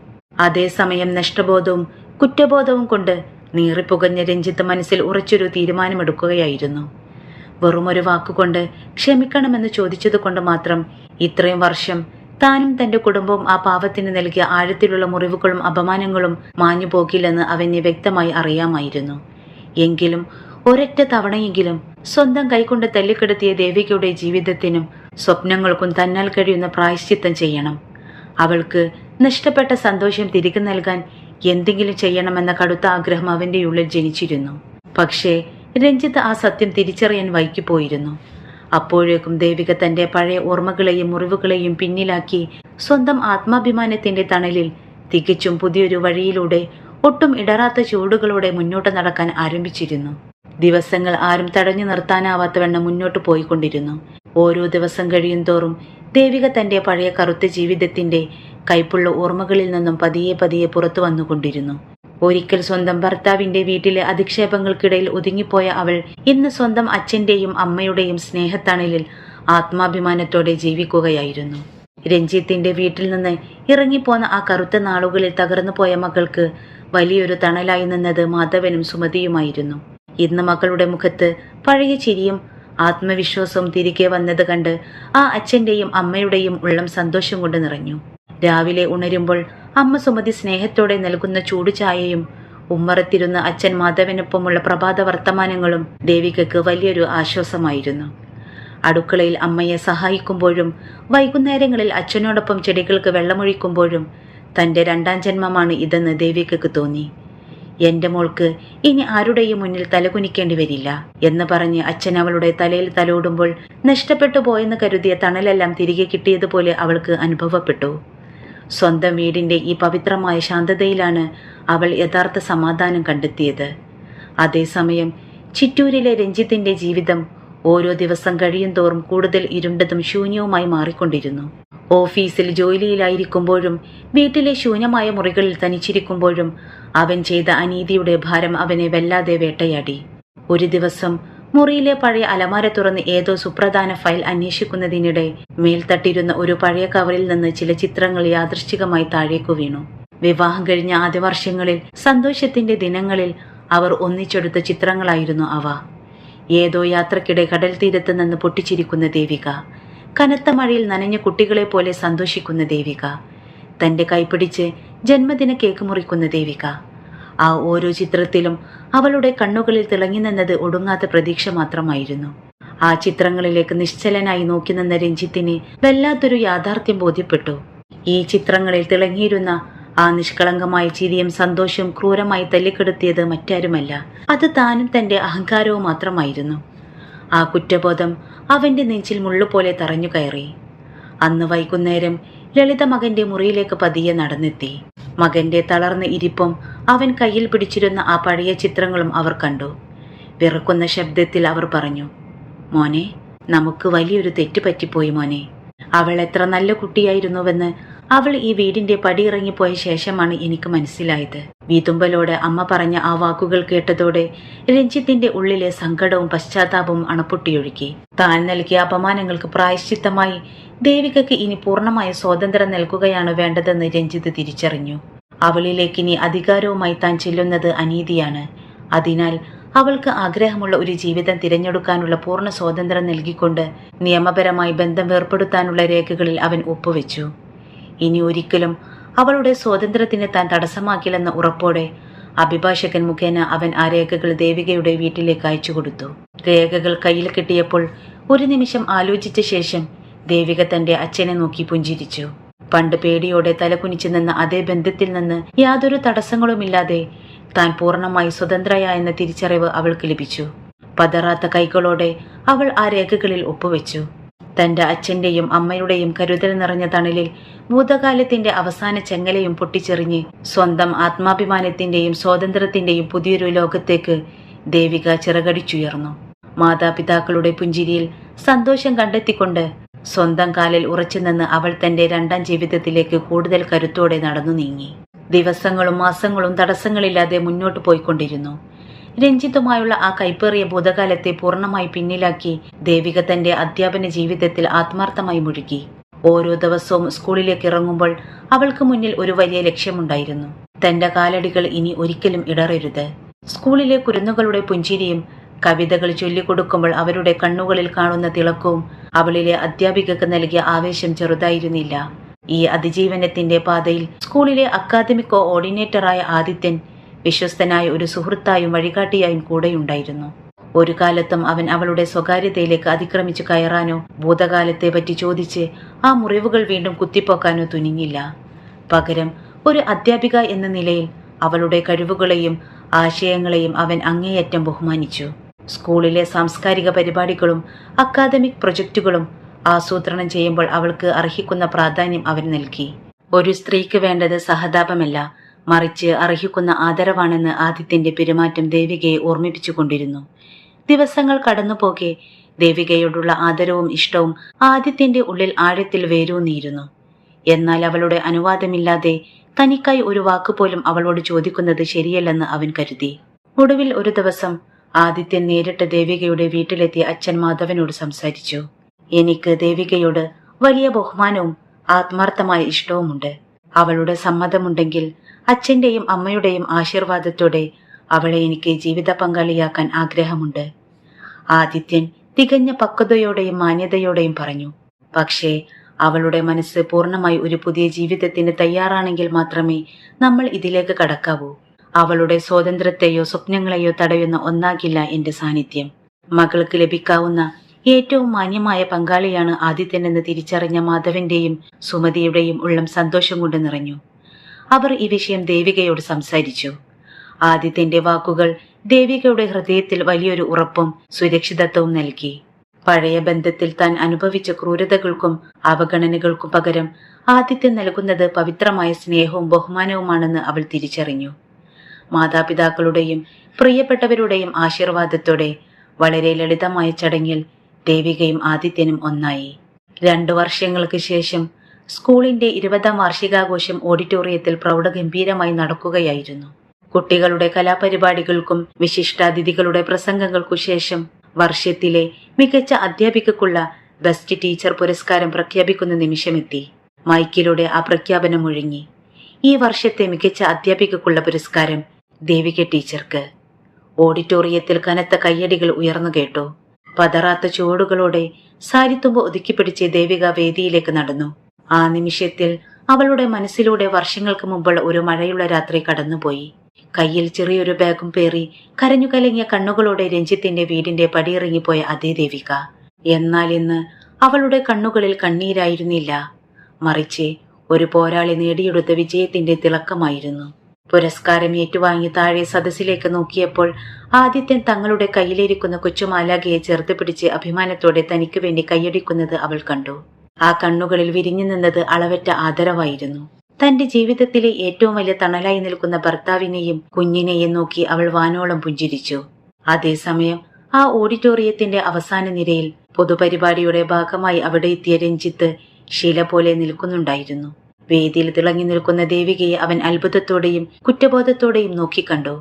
അതേസമയം നഷ്ടബോധവും കുറ്റബോധവും കൊണ്ട് നീറിപ്പുകഞ്ഞ രഞ്ജിത്ത് മനസ്സിൽ ഉറച്ചൊരു തീരുമാനമെടുക്കുകയായിരുന്നു. വെറുമൊരു വാക്കുകൊണ്ട് ക്ഷമിക്കണമെന്ന് ചോദിച്ചതുകൊണ്ട് മാത്രം ഇത്രയും വർഷം താനും തന്റെ കുടുംബവും ആ പാവത്തിന് നൽകിയ ആഴത്തിലുള്ള മുറിവുകളും അപമാനങ്ങളും മാഞ്ഞു പോകില്ലെന്ന് അവന് വ്യക്തമായി അറിയാമായിരുന്നു. എങ്കിലും ഒരൊറ്റ തവണയെങ്കിലും സ്വന്തം കൈകൊണ്ട് തല്ലിക്കെടുത്തിയ ദേവികയുടെ ജീവിതത്തിനും സ്വപ്നങ്ങൾക്കും തന്നാൽ കഴിയുന്ന പ്രായശ്ചിത്തം ചെയ്യണം. അവൾക്ക് നഷ്ടപ്പെട്ട സന്തോഷം തിരികെ നൽകാൻ എന്തെങ്കിലും ചെയ്യണമെന്ന കടുത്ത ആഗ്രഹം അവന്റെ ഉള്ളിൽ ജനിച്ചിരുന്നു. പക്ഷേ രഞ്ജിത്ത് ആ സത്യം തിരിച്ചറിയാൻ വൈകിപ്പോയിരുന്നു. അപ്പോഴേക്കും ദേവിക തന്റെ പഴയ ഓർമ്മകളെയും മുറിവുകളെയും പിന്നിലാക്കി സ്വന്തം ആത്മാഭിമാനത്തിന്റെ തണലിൽ തികച്ചും പുതിയൊരു വഴിയിലൂടെ ഒട്ടും ഇടറാത്ത ചുവടുകളോടെ മുന്നോട്ട് നടക്കാൻ ആരംഭിച്ചിരുന്നു. ദിവസങ്ങൾ ആരും തടഞ്ഞു നിർത്താനാവാത്തവണ്ണം മുന്നോട്ട് പോയിക്കൊണ്ടിരുന്നു. ഓരോ ദിവസം കഴിയും തോറും ദേവിക തന്റെ പഴയ കറുത്ത ജീവിതത്തിന്റെ കൈപ്പുള്ള ഓർമ്മകളിൽ നിന്നും പതിയെ പതിയെ പുറത്തു വന്നുകൊണ്ടിരുന്നു. ഒരിക്കൽ സ്വന്തം ഭർത്താവിന്റെ വീട്ടിലെ അധിക്ഷേപങ്ങൾക്കിടയിൽ ഒതുങ്ങിപ്പോയ അവൾ ഇന്ന് സ്വന്തം അച്ഛന്റെയും അമ്മയുടെയും സ്നേഹത്തണലിൽ ആത്മാഭിമാനത്തോടെ ജീവിക്കുകയായിരുന്നു. രഞ്ജിത്തിന്റെ വീട്ടിൽ നിന്ന് ഇറങ്ങിപ്പോന്ന ആ കറുത്ത നാളുകളിൽ തകർന്നു പോയ മകൾക്ക് വലിയൊരു തണലായി നിന്നത് മാധവനും സുമതിയുമായിരുന്നു. ഇന്ന് മക്കളുടെ മുഖത്ത് പഴയ ചിരിയും ആത്മവിശ്വാസവും തിരികെ വന്നത് കണ്ട് ആ അച്ഛന്റെയും അമ്മയുടെയും ഉള്ളം സന്തോഷം കൊണ്ട് നിറഞ്ഞു. രാവിലെ ഉണരുമ്പോൾ അമ്മ സുമതി സ്നേഹത്തോടെ നൽകുന്ന ചൂടുചായയും ഉമ്മറത്തിരുന്ന് അച്ഛൻ മാധവനൊപ്പമുള്ള പ്രഭാത വർത്തമാനങ്ങളും ദേവികയ്ക്ക് വലിയൊരു ആശ്വാസമായിരുന്നു. അടുക്കളയിൽ അമ്മയെ സഹായിക്കുമ്പോഴും വൈകുന്നേരങ്ങളിൽ അച്ഛനോടൊപ്പം ചെടികൾക്ക് വെള്ളമൊഴിക്കുമ്പോഴും തന്റെ രണ്ടാം ജന്മമാണ് ഇതെന്ന് ദേവികയ്ക്ക് തോന്നി. എന്റെ മോൾക്ക് ഇനി ആരുടെയും മുന്നിൽ തലകുനിക്കേണ്ടി വരില്ല എന്ന് പറഞ്ഞ് അച്ഛൻ അവളുടെ തലയിൽ തലോടുമ്പോൾ നഷ്ടപ്പെട്ടു പോയെന്ന് കരുതിയ തണലെല്ലാം തിരികെ കിട്ടിയതുപോലെ അവൾക്ക് അനുഭവപ്പെട്ടു. സ്വന്തം വീടിന്റെ ഈ പവിത്രമായ ശാന്തതയിലാണ് അവൾ യഥാർത്ഥ സമാധാനം കണ്ടെത്തിയത്. അതേസമയം ചിറ്റൂരിലെ രഞ്ജിത്തിന്റെ ജീവിതം ഓരോ ദിവസം കഴിയും തോറും കൂടുതൽ ഇരുണ്ടതും ശൂന്യവുമായി മാറിക്കൊണ്ടിരുന്നു. ഓഫീസിൽ ജോലിയിലായിരിക്കുമ്പോഴും വീട്ടിലെ ശൂന്യമായ മുറികളിൽ തനിച്ചിരിക്കുമ്പോഴും അവൻ ചെയ്ത അനീതിയുടെ ഭാരം അവനെ വല്ലാതെ വേട്ടയാടി. ഒരു ദിവസം മുറിയിലെ പഴയ അലമാര തുറന്ന് ഏതോ സുപ്രധാന ഫയൽ അന്വേഷിക്കുന്നതിനിടെ മേൽത്തട്ടിരുന്ന ഒരു പഴയ കവറിൽ നിന്ന് ചില ചിത്രങ്ങൾ യാദൃശ്ചികമായി താഴേക്കു വീണു. വിവാഹം കഴിഞ്ഞ ആദ്യ വർഷങ്ങളിൽ സന്തോഷത്തിന്റെ ദിനങ്ങളിൽ അവർ ഒന്നിച്ചെടുത്ത ചിത്രങ്ങളായിരുന്നു അവ. ഏതോ യാത്രക്കിടെ കടൽ തീരത്ത് നിന്ന് പൊട്ടിച്ചിരിക്കുന്ന ദേവിക, കനത്ത മഴയിൽ നനഞ്ഞ കുട്ടികളെ പോലെ സന്തോഷിക്കുന്ന ദേവിക, തന്റെ കൈപിടിച്ച് ജന്മദിന കേക്ക് മുറിക്കുന്ന ദേവിക. ആ ഓരോ ചിത്രത്തിലും അവളുടെ കണ്ണുകളിൽ തിളങ്ങി നിന്നത് ഒടുങ്ങാത്ത പ്രതീക്ഷ മാത്രമായിരുന്നു. ആ ചിത്രങ്ങളിലേക്ക് നിശ്ചലനായി നോക്കി നിന്ന രഞ്ജിത്തിന് വല്ലാത്തൊരു യാഥാർത്ഥ്യം ബോധ്യപ്പെട്ടു. ഈ ചിത്രങ്ങളിൽ തിളങ്ങിയിരുന്ന ആ നിഷ്കളങ്കമായ ചിരിയും സന്തോഷവും ക്രൂരമായി തല്ലിക്കെടുത്തിയത് മറ്റാരുമല്ല, അത് താനും തന്റെ അഹങ്കാരവും മാത്രമായിരുന്നു. ആ കുറ്റബോധം അവന്റെ നെഞ്ചിൽ മുള്ളുപോലെ തറഞ്ഞു കയറി. അന്ന് വൈകുന്നേരം ലളിത മകന്റെ മുറിയിലേക്ക് പതിയെ നടന്നെത്തി. മകന്റെ തളർന്ന ഇരിപ്പും അവൻ കയ്യിൽ പിടിച്ചിരുന്ന ആ പഴയ ചിത്രങ്ങളും അവർ കണ്ടു. വിറക്കുന്ന ശബ്ദത്തിൽ അവർ പറഞ്ഞു, മോനെ, നമുക്ക് വലിയൊരു തെറ്റ് പറ്റിപ്പോയി മോനെ. അവൾ എത്ര നല്ല കുട്ടിയായിരുന്നുവെന്ന് അവൾ ഈ വീടിന്റെ പടിയിറങ്ങിപ്പോയ ശേഷമാണ് എനിക്ക് മനസ്സിലായത്. വീതുമ്പലോടെ അമ്മ പറഞ്ഞ ആ വാക്കുകൾ കേട്ടതോടെ രഞ്ജിത്തിന്റെ ഉള്ളിലെ സങ്കടവും പശ്ചാത്താപവും അണപ്പൊട്ടിയൊഴുകി. താൻ നൽകിയ അപമാനങ്ങൾക്ക് പ്രായശ്ചിത്തമായി ദേവികയ്ക്ക് ഇനി പൂർണ്ണമായ സ്വാതന്ത്ര്യം നൽകുകയാണ് വേണ്ടതെന്ന് രഞ്ജിത്ത് തിരിച്ചറിഞ്ഞു. അവളിലേക്കിനി അധികാരവുമായി താൻ ചെല്ലുന്നത് അനീതിയാണ്. അതിനാൽ അവൾക്ക് ആഗ്രഹമുള്ള ഒരു ജീവിതം തിരഞ്ഞെടുക്കാനുള്ള പൂർണ്ണ സ്വാതന്ത്ര്യം നൽകിക്കൊണ്ട് നിയമപരമായി ബന്ധം വേർപ്പെടുത്താനുള്ള രേഖകളിൽ അവൻ ഒപ്പുവെച്ചു. ഇനി ഒരിക്കലും അവളുടെ സ്വാതന്ത്ര്യത്തിന് താൻ തടസ്സമാക്കില്ലെന്ന ഉറപ്പോടെ അഭിഭാഷകൻ മുഖേന അവൻ ആ രേഖകൾ ദേവികയുടെ വീട്ടിലേക്ക് അയച്ചു കൊടുത്തു. രേഖകൾ കയ്യിൽ കിട്ടിയപ്പോൾ ഒരു നിമിഷം ആലോചിച്ച ശേഷം ദേവിക തന്റെ അച്ഛനെ നോക്കി പുഞ്ചിരിച്ചു. പണ്ട് പേടിയോടെ തലകുനിച്ചു നിന്ന അതേ ബന്ധത്തിൽ നിന്ന് യാതൊരു തടസ്സങ്ങളുമില്ലാതെ താൻ പൂർണ്ണമായി സ്വതന്ത്രയായെന്ന തിരിച്ചറിവ് അവൾക്ക് ലഭിച്ചു. പതറാത്ത കൈകളോടെ അവൾ ആ രേഖകളിൽ ഒപ്പുവെച്ചു. തന്റെ അച്ഛന്റെയും അമ്മയുടെയും കരുതൽ നിറഞ്ഞ തണലിൽ ഭൂതകാലത്തിന്റെ അവസാന ചെങ്ങലയും പൊട്ടിച്ചെറിഞ്ഞ് സ്വന്തം ആത്മാഭിമാനത്തിന്റെയും സ്വാതന്ത്ര്യത്തിന്റെയും പുതിയൊരു ലോകത്തേക്ക് ദേവിക ചിറകടിച്ചുയർന്നു. മാതാപിതാക്കളുടെ പുഞ്ചിരിയിൽ സന്തോഷം കണ്ടെത്തിക്കൊണ്ട് സ്വന്തം കാലിൽ ഉറച്ചുനിന്ന് അവൾ തന്റെ രണ്ടാം ജീവിതത്തിലേക്ക് കൂടുതൽ കരുത്തോടെ നടന്നു നീങ്ങി. ദിവസങ്ങളും മാസങ്ങളും തടസ്സങ്ങളില്ലാതെ മുന്നോട്ടു പോയിക്കൊണ്ടിരുന്നു. രഞ്ജിത്തുമായുള്ള ആ കൈപ്പേറിയ ഭൂതകാലത്തെ പൂർണ്ണമായി പിന്നിലാക്കി ദേവിക തന്റെ അധ്യാപന ജീവിതത്തിൽ ആത്മാർത്ഥമായി മുഴുകി. ഓരോ ദിവസവും സ്കൂളിലേക്ക് ഇറങ്ങുമ്പോൾ അവൾക്ക് മുന്നിൽ ഒരു വലിയ ലക്ഷ്യമുണ്ടായിരുന്നു. തന്റെ കാലടികൾ ഇനി ഒരിക്കലും ഇടറരുത്. സ്കൂളിലെ കുരുന്നുകളുടെ പുഞ്ചിരിയും കവിതകൾ ചൊല്ലിക്കൊടുക്കുമ്പോൾ അവരുടെ കണ്ണുകളിൽ കാണുന്ന തിളക്കവും അവളിലെ അധ്യാപികക്ക് നൽകിയ ആവേശം ചെറുതായിരുന്നില്ല. ഈ അതിജീവനത്തിന്റെ പാതയിൽ സ്കൂളിലെ അക്കാദമിക് കോർഡിനേറ്ററായ ആദിത്യൻ വിശ്വസ്തനായ ഒരു സുഹൃത്തായും വഴികാട്ടിയായും കൂടെയുണ്ടായിരുന്നു. ഒരു കാലത്തും അവൻ അവളുടെ സ്വകാര്യതയിലേക്ക് അതിക്രമിച്ചു കയറാനോ ഭൂതകാലത്തെ പറ്റി ചോദിച്ച് ആ മുറിവുകൾ വീണ്ടും കുത്തിപ്പോക്കാനോ തുനിഞ്ഞില്ല. പകരം ഒരു അധ്യാപിക എന്ന നിലയിൽ അവളുടെ കഴിവുകളെയും ആശയങ്ങളെയും അവൻ അങ്ങേയറ്റം ബഹുമാനിച്ചു. സ്കൂളിലെ സാംസ്കാരിക പരിപാടികളും അക്കാദമിക് പ്രൊജക്റ്റുകളും ആസൂത്രണം ചെയ്യുമ്പോൾ അവൾക്ക് അർഹിക്കുന്ന പ്രാധാന്യം അവൻ നൽകി. ഒരു സ്ത്രീക്ക് വേണ്ടത് സഹതാപമല്ല, മറിച്ച് അർഹിക്കുന്ന ആദരവാണെന്ന് ആദിത്യന്റെ പെരുമാറ്റം ദേവികയെ ഓർമ്മിപ്പിച്ചുകൊണ്ടിരുന്നു. ദിവസങ്ങൾ കടന്നുപോകെ ദേവികയോടുള്ള ആദരവും ഇഷ്ടവും ആദിത്യന്റെ ഉള്ളിൽ ആഴത്തിൽ വേരൂന്നിയിരുന്നു. എന്നാൽ അവളുടെ അനുവാദമില്ലാതെ തനിക്കായി ഒരു വാക്കുപോലും അവളോട് ചോദിക്കുന്നത് ശരിയല്ലെന്ന് അവൻ കരുതി. ഒടുവിൽ ഒരു ദിവസം ആദിത്യൻ നേരിട്ട് ദേവികയുടെ വീട്ടിലെത്തി അച്ഛൻ മാധവനോട് സംസാരിച്ചു. എനിക്ക് ദേവികയോട് വലിയ ബഹുമാനവും ആത്മാർത്ഥമായ ഇഷ്ടവുമുണ്ട്. അവളുടെ സമ്മതമുണ്ടെങ്കിൽ അച്ഛന്റെയും അമ്മയുടെയും ആശീർവാദത്തോടെ അവളെ എനിക്ക് ജീവിത പങ്കാളിയാക്കാൻ ആഗ്രഹമുണ്ട്. ആദിത്യൻ തികഞ്ഞ പക്വതയോടെയും മാന്യതയോടെയും പറഞ്ഞു. പക്ഷേ അവളുടെ മനസ്സ് പൂർണ്ണമായി ഒരു പുതിയ ജീവിതത്തിന് തയ്യാറാണെങ്കിൽ മാത്രമേ നമ്മൾ ഇതിലേക്ക് കടക്കാവൂ. അവളുടെ സ്വാതന്ത്ര്യത്തെയോ സ്വപ്നങ്ങളെയോ തടയുന്ന ഒന്നാകില്ല എന്റെ സാന്നിധ്യം. മകൾക്ക് ലഭിക്കാവുന്ന ഏറ്റവും മാന്യമായ പങ്കാളിയാണ് ആദിത്യനെന്ന് തിരിച്ചറിഞ്ഞ മാധവന്റെയും സുമതിയുടെയും ഉള്ളം സന്തോഷം കൊണ്ട് നിറഞ്ഞു. അവർ ഈ വിഷയം ദേവികയോട് സംസാരിച്ചു. ആദിത്യന്റെ വാക്കുകൾ ദേവികയുടെ ഹൃദയത്തിൽ വലിയൊരു ഉറപ്പും സുരക്ഷിതത്വവും നൽകി. പഴയ ബന്ധത്തിൽ താൻ അനുഭവിച്ച ക്രൂരതകൾക്കും അവഗണനകൾക്കും പകരം ആദിത്യൻ നൽകുന്നത് പവിത്രമായ സ്നേഹവും ബഹുമാനവുമാണെന്ന് അവൾ തിരിച്ചറിഞ്ഞു. മാതാപിതാക്കളുടെയും പ്രിയപ്പെട്ടവരുടെയും ആശീർവാദത്തോടെ വളരെ ലളിതമായ ചടങ്ങിൽ ദേവികയും ആദിത്യനും ഒന്നായി. 2 വർഷങ്ങൾക്ക് ശേഷം സ്കൂളിന്റെ 20ാം വാർഷികാഘോഷം ഓഡിറ്റോറിയത്തിൽ പ്രൗഢഗംഭീരമായി നടക്കുകയായിരുന്നു. കുട്ടികളുടെ കലാപരിപാടികൾക്കും വിശിഷ്ടാതിഥികളുടെ പ്രസംഗങ്ങൾക്കു ശേഷം വർഷത്തിലെ മികച്ച അധ്യാപികക്കുള്ള ബെസ്റ്റ് ടീച്ചർ പുരസ്കാരം പ്രഖ്യാപിക്കുന്ന നിമിഷമെത്തി. മൈക്കിലൂടെ ആ പ്രഖ്യാപനം മുഴങ്ങി. ഈ വർഷത്തെ മികച്ച അധ്യാപികക്കുള്ള പുരസ്കാരം ദേവിക ടീച്ചർക്ക്. ഓഡിറ്റോറിയത്തിൽ കനത്ത കയ്യടികൾ ഉയർന്നു കേട്ടു. പതറാത്ത ചുവടുകളോടെ സാരിത്തുമ്പ് ഒതുക്കിപ്പിടിച്ച് ദേവിക വേദിയിലേക്ക് നടന്നു. ആ നിമിഷത്തിൽ അവളുടെ മനസ്സിലൂടെ വർഷങ്ങൾക്ക് മുമ്പുള്ള ഒരു മഴയുള്ള രാത്രി കടന്നുപോയി. കയ്യിൽ ചെറിയൊരു ബാഗും പേറി കരഞ്ഞു കലങ്ങിയ കണ്ണുകളോടെ രഞ്ജിത്തിന്റെ വീടിന്റെ പടിയിറങ്ങിപ്പോയ അതേ ദേവിക. എന്നാൽ ഇന്ന് അവളുടെ കണ്ണുകളിൽ കണ്ണീരായിരുന്നില്ല, മറിച്ച് ഒരു പോരാളി നേടിയെടുത്ത വിജയത്തിന്റെ തിളക്കമായിരുന്നു. പുരസ്കാരം ഏറ്റുവാങ്ങി താഴെ സദസ്സിലേക്ക് നോക്കിയപ്പോൾ ആദിത്യൻ തങ്ങളുടെ കയ്യിലിരിക്കുന്ന കൊച്ചുമാലാഖയെ ചേർത്ത് പിടിച്ച് അഭിമാനത്തോടെ തനിക്ക് വേണ്ടി കൈയടിക്കുന്നത് അവൾ കണ്ടു. ആ കണ്ണുകളിൽ വിരിഞ്ഞു നിന്നത് അളവറ്റ ആദരവായിരുന്നു. തന്റെ ജീവിതത്തിലെ ഏറ്റവും വലിയ തണലായി നിൽക്കുന്ന ഭർത്താവിനെയും കുഞ്ഞിനെയും നോക്കി അവൾ വാനോളം പുഞ്ചിരിച്ചു. അതേസമയം ആ ഓഡിറ്റോറിയത്തിന്റെ അവസാന നിരയിൽ പൊതുപരിപാടിയുടെ ഭാഗമായി അവിടെ എത്തിയ രഞ്ജിത്ത് ശില പോലെ നിൽക്കുന്നുണ്ടായിരുന്നു. വേദിയിൽ തിളങ്ങി നിൽക്കുന്ന ദേവികയെ അവൻ അത്ഭുതത്തോടെയും കുറ്റബോധത്തോടെയും നോക്കിക്കണ്ടു.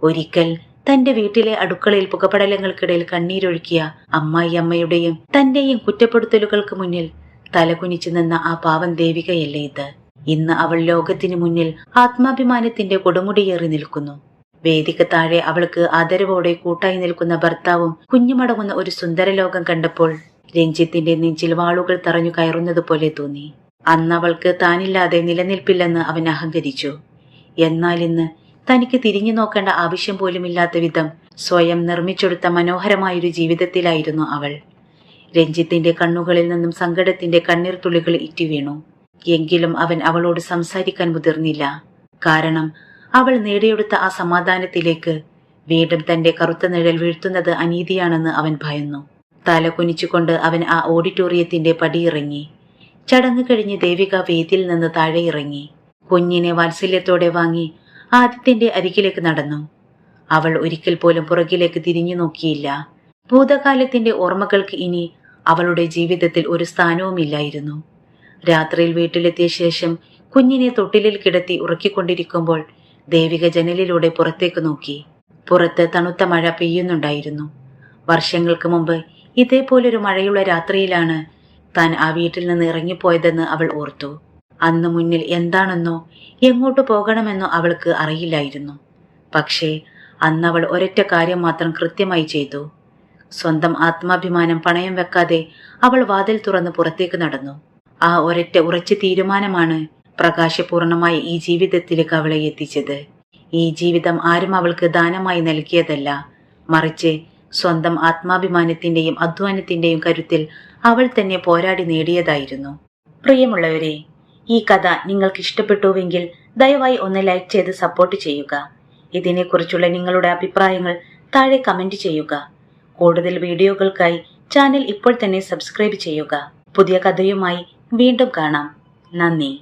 ഒരിക്കൽ തന്റെ വീട്ടിലെ അടുക്കളയിൽ പുകപടലങ്ങൾക്കിടയിൽ കണ്ണീരൊഴുക്കിയ അമ്മായിയമ്മയുടെയും തന്റെയും കുറ്റപ്പെടുത്തലുകൾക്ക് മുന്നിൽ തലകുനിച്ചു നിന്ന ആ പാവം ദേവികയല്ലേ ഇത്? ഇന്ന് അവൾ ലോകത്തിനു മുന്നിൽ ആത്മാഭിമാനത്തിന്റെ കൊടുമുടിയേറി നിൽക്കുന്നു. വേദിക്ക് താഴെ അവൾക്ക് ആദരവോടെ കൂട്ടായി നിൽക്കുന്ന ഭർത്താവും കുഞ്ഞുമടങ്ങുന്ന ഒരു സുന്ദര ലോകം കണ്ടപ്പോൾ രഞ്ജിത്തിന്റെ നെഞ്ചിൽ വാളുകൾ തറഞ്ഞു കയറുന്നത് പോലെ തോന്നി. അന്ന് അവൾക്ക് താനില്ലാതെ നിലനിൽപ്പില്ലെന്ന് അവൻ അഹങ്കരിച്ചു. എന്നാൽ ഇന്ന് തനിക്ക് തിരിഞ്ഞു നോക്കേണ്ട ആവശ്യം പോലുമില്ലാത്ത വിധം സ്വയം നിർമ്മിച്ചെടുത്ത മനോഹരമായൊരു ജീവിതത്തിലായിരുന്നു അവൾ. രഞ്ജിത്തിന്റെ കണ്ണുകളിൽ നിന്നും സങ്കടത്തിന്റെ കണ്ണീർ തുള്ളികൾ ഇറ്റുവീണു. എങ്കിലും അവൻ അവളോട് സംസാരിക്കാൻ മുതിർന്നില്ല. കാരണം അവൾ നേടിയെടുത്ത ആ സമാധാനത്തിലേക്ക് വീണ്ടും തന്റെ കറുത്ത നിഴൽ വീഴ്ത്തുന്നത് അനീതിയാണെന്ന് അവൻ ഭയന്നു. തല കുനിച്ചുകൊണ്ട് അവൻ ആ ഓഡിറ്റോറിയത്തിന്റെ പടിയിറങ്ങി. ചടങ്ങ് കഴിഞ്ഞ് ദേവിക വേദിയിൽ നിന്ന് താഴെ ഇറങ്ങി. കുഞ്ഞിനെ വാത്സല്യത്തോടെ വാങ്ങി ആദിത്യന്റെ അരികിലേക്ക് നടന്നു. അവൾ ഒരിക്കൽ പോലും പുറകിലേക്ക് തിരിഞ്ഞു നോക്കിയില്ല. ഭൂതകാലത്തിന്റെ ഓർമ്മകൾക്ക് ഇനി അവളുടെ ജീവിതത്തിൽ ഒരു സ്ഥാനവുമില്ലായിരുന്നു. രാത്രിയിൽ വീട്ടിലെത്തിയ ശേഷം കുഞ്ഞിനെ തൊട്ടിലിൽ കിടത്തി ഉറക്കിക്കൊണ്ടിരിക്കുമ്പോൾ ദേവിക ജനലിലൂടെ പുറത്തേക്ക് നോക്കി. പുറത്ത് തണുത്ത മഴ പെയ്യുന്നുണ്ടായിരുന്നു. വർഷങ്ങൾക്ക് മുമ്പ് ഇതേപോലൊരു മഴയുള്ള രാത്രിയിലാണ് താൻ ആ വീട്ടിൽ നിന്ന് ഇറങ്ങിപ്പോയതെന്ന് അവൾ ഓർത്തു. അന്ന് മുന്നിൽ എന്താണെന്നോ എങ്ങോട്ട് പോകണമെന്നോ അവൾക്ക് അറിയില്ലായിരുന്നു. പക്ഷേ അന്നവൾ ഒരൊറ്റ കാര്യം മാത്രം കൃത്യമായി ചെയ്തു. സ്വന്തം ആത്മാഭിമാനം പണയം വെക്കാതെ അവൾ വാതിൽ തുറന്ന് പുറത്തേക്ക് നടന്നു. ആ ഒരൊറ്റ ഉറച്ച തീരുമാനമാണ് പ്രകാശപൂർണമായ ഈ ജീവിതത്തിലേക്ക് അവളെ എത്തിച്ചത്. ഈ ജീവിതം ആരും അവൾക്ക് ദാനമായി നൽകിയതല്ല, മറിച്ച് സ്വന്തം ആത്മാഭിമാനത്തിന്റെയും അധ്വാനത്തിന്റെയും കരുത്തിൽ അവൾ തന്നെ പോരാടി നേടിയതായിരുന്നു. പ്രിയമുള്ളവരെ, ഈ കഥ നിങ്ങൾക്ക് ഇഷ്ടപ്പെട്ടുവെങ്കിൽ ദയവായി ഒന്ന് ലൈക്ക് ചെയ്ത് സപ്പോർട്ട് ചെയ്യുക. ഇതിനെക്കുറിച്ചുള്ള നിങ്ങളുടെ അഭിപ്രായങ്ങൾ താഴെ കമന്റ് ചെയ്യുക. കൂടുതൽ വീഡിയോകൾക്കായി ചാനൽ ഇപ്പോൾ തന്നെ സബ്സ്ക്രൈബ് ചെയ്യുക. പുതിയ കഥയുമായി വീണ്ടും കാണാം. നന്ദി.